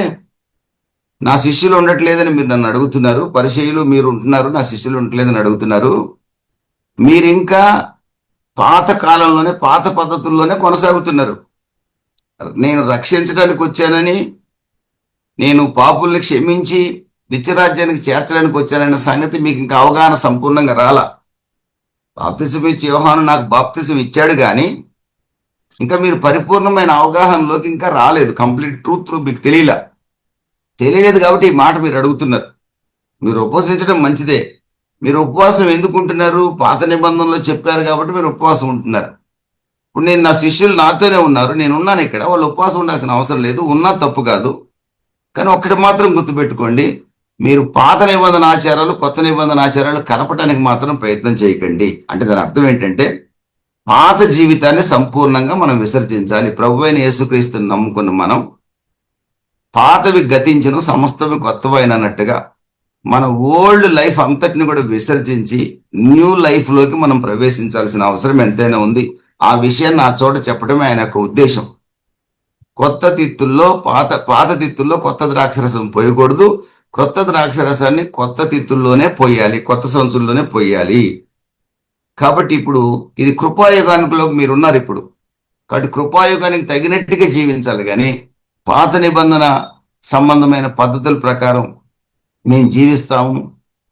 నా శిష్యులు ఉండట్లేదని మీరు నన్ను అడుగుతున్నారు, పరిచయులు మీరు ఉంటున్నారు, నా శిష్యులు ఉండట్లేదని అడుగుతున్నారు. మీరు ఇంకా పాత కాలంలోనే పాత పద్ధతుల్లోనే కొనసాగుతున్నారు. నేను రక్షించడానికి వచ్చానని, నేను పాపుల్ని క్షమించి నిత్యరాజ్యానికి చేర్చడానికి వచ్చానన్న సంగతి మీకు ఇంకా అవగాహన సంపూర్ణంగా రాలా. బాప్తిసం ఇచ్చి యోహాను నాకు బాప్తిసం ఇచ్చాడు కానీ ఇంకా మీరు పరిపూర్ణమైన అవగాహనలోకి ఇంకా రాలేదు. కంప్లీట్ ట్రూత్ మీకు తెలియలేదు కాబట్టి ఈ మాట మీరు అడుగుతున్నారు. మీరు ఉపవసించడం మంచిదే. మీరు ఉపవాసం ఎందుకు ఉంటున్నారు? పాత నిబంధనలో చెప్పారు కాబట్టి మీరు ఉపవాసం ఉంటున్నారు. ఇప్పుడు నేను నా శిష్యులు నాతోనే ఉన్నారు, నేను ఉన్నాను ఇక్కడ, వాళ్ళు ఉపవాసం ఉండాల్సిన అవసరం లేదు, ఉన్నా తప్పు కాదు. కానీ ఒక్కటి మాత్రం గుర్తుపెట్టుకోండి, మీరు పాత నిబంధన ఆచారాలు కొత్త నిబంధన ఆచారాలు కలపడానికి మాత్రం ప్రయత్నం చేయకండి. అంటే దాని అర్థం ఏంటంటే పాత జీవితాన్ని సంపూర్ణంగా మనం విసర్జించాలి. ప్రభువైన యేసుక్రీస్తుని నమ్ముకున్న మనం పాతవి గతించను సమస్తవి కొత్తవైనట్టుగా మన ఓల్డ్ లైఫ్ అంతటిని కూడా విసర్జించి న్యూ లైఫ్ లోకి మనం ప్రవేశించాల్సిన అవసరం ఎంతైనా ఉంది. ఆ విషయాన్ని ఆ చోట చెప్పడమే ఆయన యొక్క ఉద్దేశం. కొత్త తిత్తుల్లో పాత తిత్తుల్లో కొత్త ద్రాక్షరసం పోయకూడదు, కొత్త ద్రాక్షరసాన్ని కొత్త తిత్తుల్లోనే పోయాలి, కొత్త సంచుల్లోనే పోయాలి. కాబట్టి ఇప్పుడు ఇది కృపాయుగానికిలో మీరున్నారు ఇప్పుడు. కాబట్టి కృపాయుగానికి తగినట్టుగా జీవించాలి కానీ పాత నిబంధన సంబంధమైన పద్ధతుల ప్రకారం మేము జీవిస్తాము,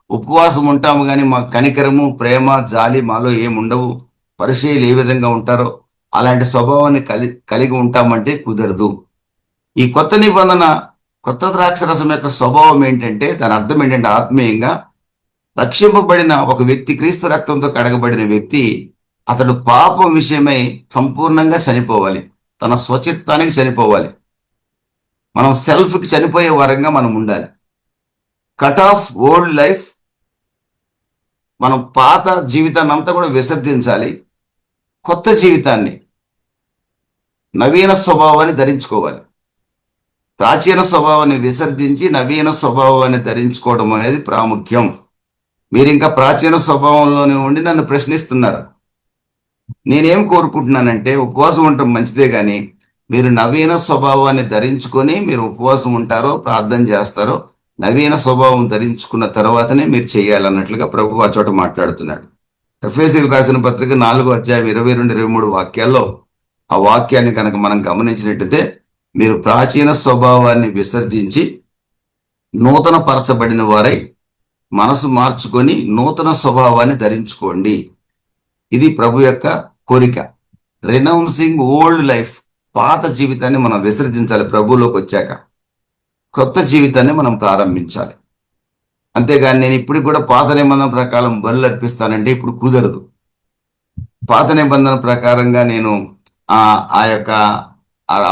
ఉపవాసం ఉంటాము కానీ మా కనికరము ప్రేమ జాలి మాలో ఏముండవు, పరిచయాలు ఏ విధంగా ఉంటారో అలాంటి స్వభావాన్ని కలిగి ఉంటామంటే కుదరదు. ఈ కొత్త నిబంధన కొత్త ద్రాక్షరసం యొక్క స్వభావం ఏంటంటే దాని అర్థం ఏంటంటే ఆత్మీయంగా రక్షింపబడిన ఒక వ్యక్తి, క్రీస్తు రక్తంతో కడగబడిన వ్యక్తి, అతడు పాపం విషయమై సంపూర్ణంగా చనిపోవాలి, తన స్వచిత్తానికి చనిపోవాలి. మనం సెల్ఫ్కి చనిపోయే వారంగా మనం ఉండాలి. కట్ ఆఫ్ ఓల్డ్ లైఫ్, మనం పాత జీవితాన్ని అంతా కూడా విసర్జించాలి, కొత్త జీవితాన్ని నవీన స్వభావాన్ని ధరించుకోవాలి. ప్రాచీన స్వభావాన్ని విసర్జించి నవీన స్వభావాన్ని ధరించుకోవడం అనేది ప్రాముఖ్యం. మీరు ఇంకా ప్రాచీన స్వభావంలోనే ఉండి నన్ను ప్రశ్నిస్తున్నారు. నేనేం కోరుకుంటున్నానంటే ఉపవాసం ఉండటం మంచిదే కానీ మీరు నవీన స్వభావాన్ని ధరించుకొని మీరు ఉపవాసం ఉంటారో ప్రార్థన చేస్తారో నవీన స్వభావం ధరించుకున్న తర్వాతనే మీరు చేయాలన్నట్లుగా ప్రభు ఆ చోట మాట్లాడుతున్నాడు. ఎఫెసీయులకు రాసిన పత్రిక 4వ అధ్యాయం 22-23 వాక్యాల్లో ఆ వాక్యాన్ని కనుక మనం గమనించినట్టయితే మీరు ప్రాచీన స్వభావాన్ని విసర్జించి నూతన పరచబడిన వారై మనసు మార్చుకొని నూతన స్వభావాన్ని ధరించుకోండి. ఇది ప్రభు యొక్క కోరిక. రినౌన్సింగ్ ఓల్డ్ లైఫ్, పాత జీవితాన్ని మనం విసర్జించాలి. ప్రభువులోకి వచ్చాక కొత్త జీవితాన్ని మనం ప్రారంభించాలి. అంతేగాని నేను ఇప్పుడు కూడా పాత నిబంధన ప్రకారం బలు అర్పిస్తానంటే ఇప్పుడు కుదరదు. పాత నిబంధన ప్రకారంగా నేను ఆ యొక్క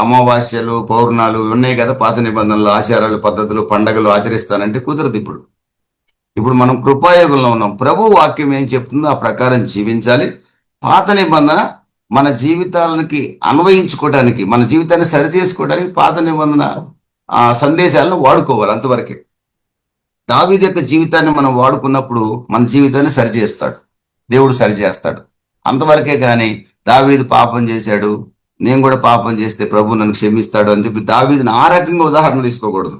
అమావాస్యలు పౌర్ణాలు ఉన్నాయి కదా, పాత నిబంధనలు ఆచారాలు పద్ధతులు పండగలు ఆచరిస్తానంటే కుదరదు. ఇప్పుడు మనం కృపాయోగంలో ఉన్నాం. ప్రభు వాక్యం ఏం చెప్తుందో ఆ ప్రకారం జీవించాలి. పాత నిబంధన మన జీవితాలకి అన్వయించుకోవడానికి, మన జీవితాన్ని సరిచేసుకోవడానికి పాత నిబంధన సందేశాలను వాడుకోవాలి. అంతవరకే. దావీదు యొక్క జీవితాన్ని మనం వాడుకున్నప్పుడు మన జీవితాన్ని సరిచేస్తాడు, దేవుడు సరిచేస్తాడు. అంతవరకే కానీ దావీదు పాపం చేశాడు, నేను కూడా పాపం చేస్తే ప్రభు నన్ను క్షమిస్తాడు అని చెప్పి దావీదుని ఆ రకంగా ఉదాహరణ తీసుకోకూడదు.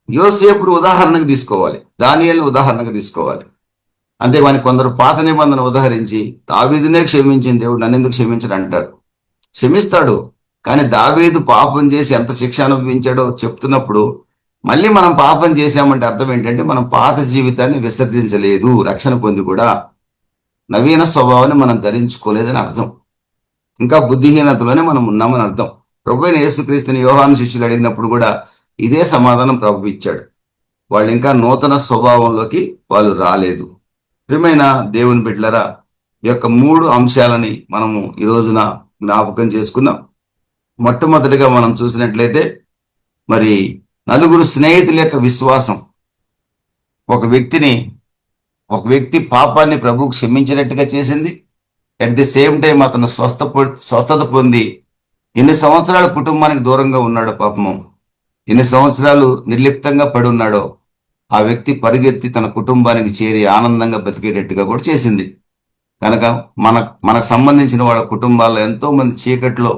యోసేపుడు ఉదాహరణకు తీసుకోవాలి, దానియేలుని ఉదాహరణకు తీసుకోవాలి. అంతేగాని కొందరు పాత నిబంధన ఉదాహరించి దావీదునే క్షమించిన దేవుడు నన్ను ఎందుకు క్షమించడు అంటాడు. క్షమిస్తాడు, కానీ దావీదు పాపం చేసి ఎంత శిక్ష అనుభవించాడో చెప్తున్నప్పుడు మళ్ళీ మనం పాపం చేశామంటే అర్థం ఏంటంటే మనం పాత జీవితాన్ని విసర్జించలేదు, రక్షణ పొంది కూడా నవీన స్వభావాన్ని మనం ధరించుకోలేదని అర్థం. ఇంకా బుద్ధిహీనతలోనే మనం ఉన్నామని అర్థం. ప్రభువైన యేసుక్రీస్తుని యోహాను శిష్యులు అడిగినప్పుడు కూడా ఇదే సమాధానం ప్రభు ఇచ్చాడు. వాళ్ళు ఇంకా నూతన స్వభావంలోకి వాళ్ళు రాలేదు. ప్రియమైన దేవుని బిడ్డలారా, ఈ యొక్క 3 అంశాలని మనము ఈ రోజున జ్ఞాపకం చేసుకుందాం. మొట్టమొదటిగా మనం చూసినట్లయితే మరి నలుగురు స్నేహితుల యొక్క విశ్వాసం. ఒక వ్యక్తి పాపాన్ని ప్రభు క్షమించినట్టుగా చేసింది. అట్ ది సేమ్ టైం అతను స్వస్థత పొంది ఎన్ని సంవత్సరాలు కుటుంబానికి దూరంగా ఉన్నాడో, పాపము ఎన్ని సంవత్సరాలు నిర్లిప్తంగా పడి ఉన్నాడో ఆ వ్యక్తి పరిగెత్తి తన కుటుంబానికి చేరి ఆనందంగా బతికేటట్టుగా కూడా చేసింది. కనుక మనకు సంబంధించిన వాళ్ళ కుటుంబాల్లో ఎంతో మంది చీకట్లో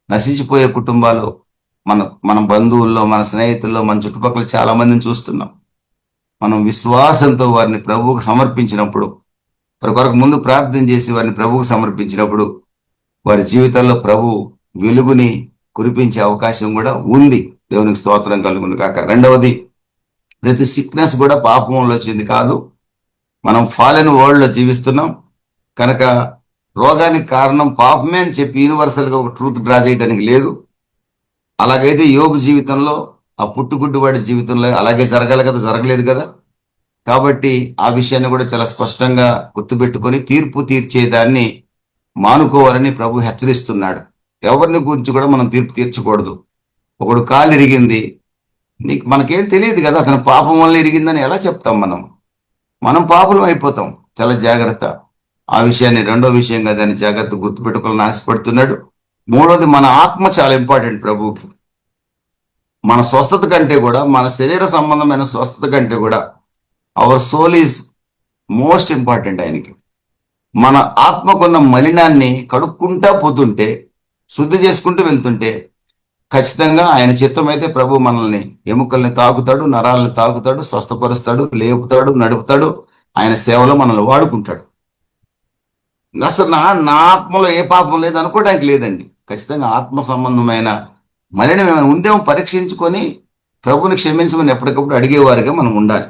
నశించిపోయే కుటుంబాలు మన బంధువుల్లో, మన స్నేహితుల్లో, మన చుట్టుపక్కల చాలా మందిని చూస్తున్నాం. మనం విశ్వాసంతో వారిని ప్రభువుకు సమర్పించినప్పుడు వారి కొరకు ముందు ప్రార్థన చేసి వారిని ప్రభువుకు సమర్పించినప్పుడు వారి జీవితాల్లో ప్రభు వెలుగుని కురిపించే అవకాశం కూడా ఉంది. దేవునికి స్తోత్రం కలుగును కాక. రెండవది, ప్రతి సిక్నెస్ కూడా పాపంలో వచ్చింది కాదు. మనం ఫాలెన్ వరల్డ్ లో జీవిస్తున్నాం కనుక రోగానికి కారణం పాపమే అని చెప్పి యూనివర్సల్ గా ఒక ట్రూత్ డ్రా చేయడానికి లేదు. అలాగైతే యోగు జీవితంలో, ఆ పుట్టుగుడ్డు వాడి జీవితంలో అలాగే జరగాలి కదా, జరగలేదు కదా. కాబట్టి ఆ విషయాన్ని కూడా చాలా స్పష్టంగా గుర్తుపెట్టుకొని తీర్పు తీర్చేదాన్ని మానుకోవాలని ప్రభు హెచ్చరిస్తున్నాడు. ఎవరిని గురించి కూడా మనం తీర్పు తీర్చకూడదు. ఒకడు కాలు ఇరిగింది, మనకేం తెలియదు కదా, అతని పాపం వల్ల ఇరిగిందని ఎలా చెప్తాం? మనం పాపలం అయిపోతాం. చాలా జాగ్రత్త. ఆ విషయాన్ని రెండో విషయంగా దాన్ని జాగ్రత్త గుర్తుపెట్టుకోవాలని ఆశపడుతున్నాడు. మూడోది, మన ఆత్మ చాలా ఇంపార్టెంట్ ప్రభువుకి. మన స్వస్థత కంటే కూడా, మన శరీర సంబంధమైన స్వస్థత కంటే కూడా our soul is most important ఆయనకి. మన ఆత్మకున్న మలినాన్ని కడుక్కుంటా పోతుంటే, శుద్ధి చేసుకుంటూ వెళ్తుంటే ఖచ్చితంగా ఆయన చిత్తమైతే ప్రభు మనల్ని, ఎముకల్ని తాకుతాడు, నరాలను తాకుతాడు, స్వస్థపరుస్తాడు, లేపుతాడు, నడుపుతాడు. ఆయన సేవలో మనల్ని వాడుకుంటాడు. అసలు నా ఆత్మలో ఏ పాపం లేదు అనుకోవడానికి లేదండి. ఖచ్చితంగా ఆత్మ సంబంధమైన మలినం ఏమైనా ఉందేమో పరీక్షించుకొని ప్రభుని క్షమించమని ఎప్పటికప్పుడు అడిగేవారుగా మనం ఉండాలి.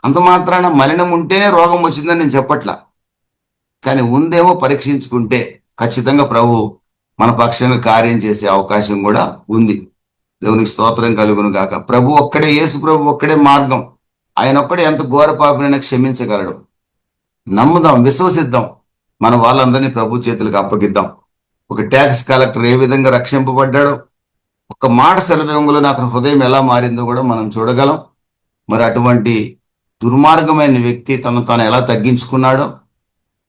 అంత మాత్రాన మలినం ఉంటేనే రోగం వచ్చిందని నేను చెప్పట్లా, కానీ ఉందేమో పరీక్షించుకుంటే ఖచ్చితంగా ప్రభు మన పక్షంగా కార్యం చేసే అవకాశం కూడా ఉంది. దేవునికి స్తోత్రం కలుగును గాక. ప్రభు ఒక్కడే, యేసు ప్రభు ఒక్కడే మార్గం. ఆయన ఒక్కడే ఎంత ఘోర పాపినైనా క్షమించగలడు. నమ్ముదాం, విశ్వసిద్దాం, మన వాళ్ళందరినీ ప్రభు చేతులకు అప్పగిద్దాం. ఒక ట్యాక్స్ కలెక్టర్ ఏ విధంగా రక్షింపబడ్డాడో, ఒక మాట సెలవింగులోనే అతని హృదయం ఎలా మారిందో కూడా మనం చూడగలం. మరి అటువంటి దుర్మార్గమైన వ్యక్తి తను తాను ఎలా తగ్గించుకున్నాడో,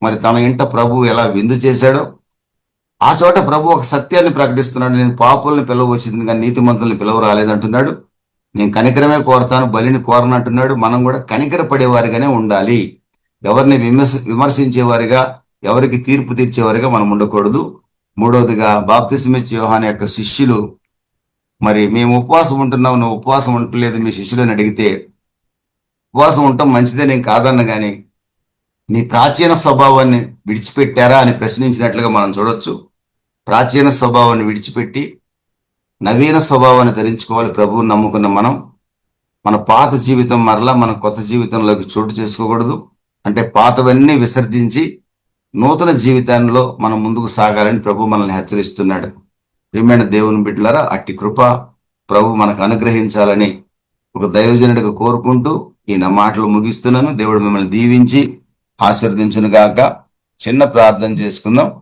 మరి తన ఇంట ప్రభు ఎలా విందు చేశాడో, ఆ చోట ప్రభు ఒక సత్యాన్ని ప్రకటిస్తున్నాడు. నేను పాపుల్ని పిలవచ్చింది కానీ నీతిమంతుల్ని పిలవ రాలేదంటున్నాడు. నేను కనికరమే కోరతాను, బలిని కోరనంటున్నాడు. మనం కూడా కనికర పడేవారిగానే ఉండాలి. ఎవరిని విమర్శించేవారిగా, ఎవరికి తీర్పు తీర్చేవారిగా మనం ఉండకూడదు. మూడవదిగా, బాప్తిస్మిచ్చే యోహాను యొక్క శిష్యులు, మరి మేము ఉపవాసం ఉంటున్నాం, నువ్వు ఉపవాసం ఉండలేదు మీ శిష్యులని అడిగితే, ఉపవాసం ఉండటం మంచిదే, నేను కాదన్న కానీ నీ ప్రాచీన స్వభావాన్ని విడిచిపెట్టారా అని ప్రశ్నించినట్లుగా మనం చూడొచ్చు. ప్రాచీన స్వభావాన్ని విడిచిపెట్టి నవీన స్వభావాన్ని ధరించుకోవాలి. ప్రభువుని నమ్ముకున్న మనం మన పాత జీవితం మరలా మన కొత్త జీవితంలోకి చోటు చేసుకోకూడదు. అంటే పాతవన్నీ విసర్జించి నూతన జీవితంలో మనం ముందుకు సాగాలని ప్రభు మనల్ని హెచ్చరిస్తున్నాడు. ప్రియమైన దేవుని బిడ్డలారా, అట్టి కృప ప్రభు మనకు అనుగ్రహించాలని ఒక దైవజనుడిగా కోరుకుంటూ ఈ నా మాటలు ముగిస్తున్నాను. దేవుడు మిమ్మల్ని దీవించి ఆశీర్వదించును గాక. చిన్న ప్రార్థన చేసుకుందాం.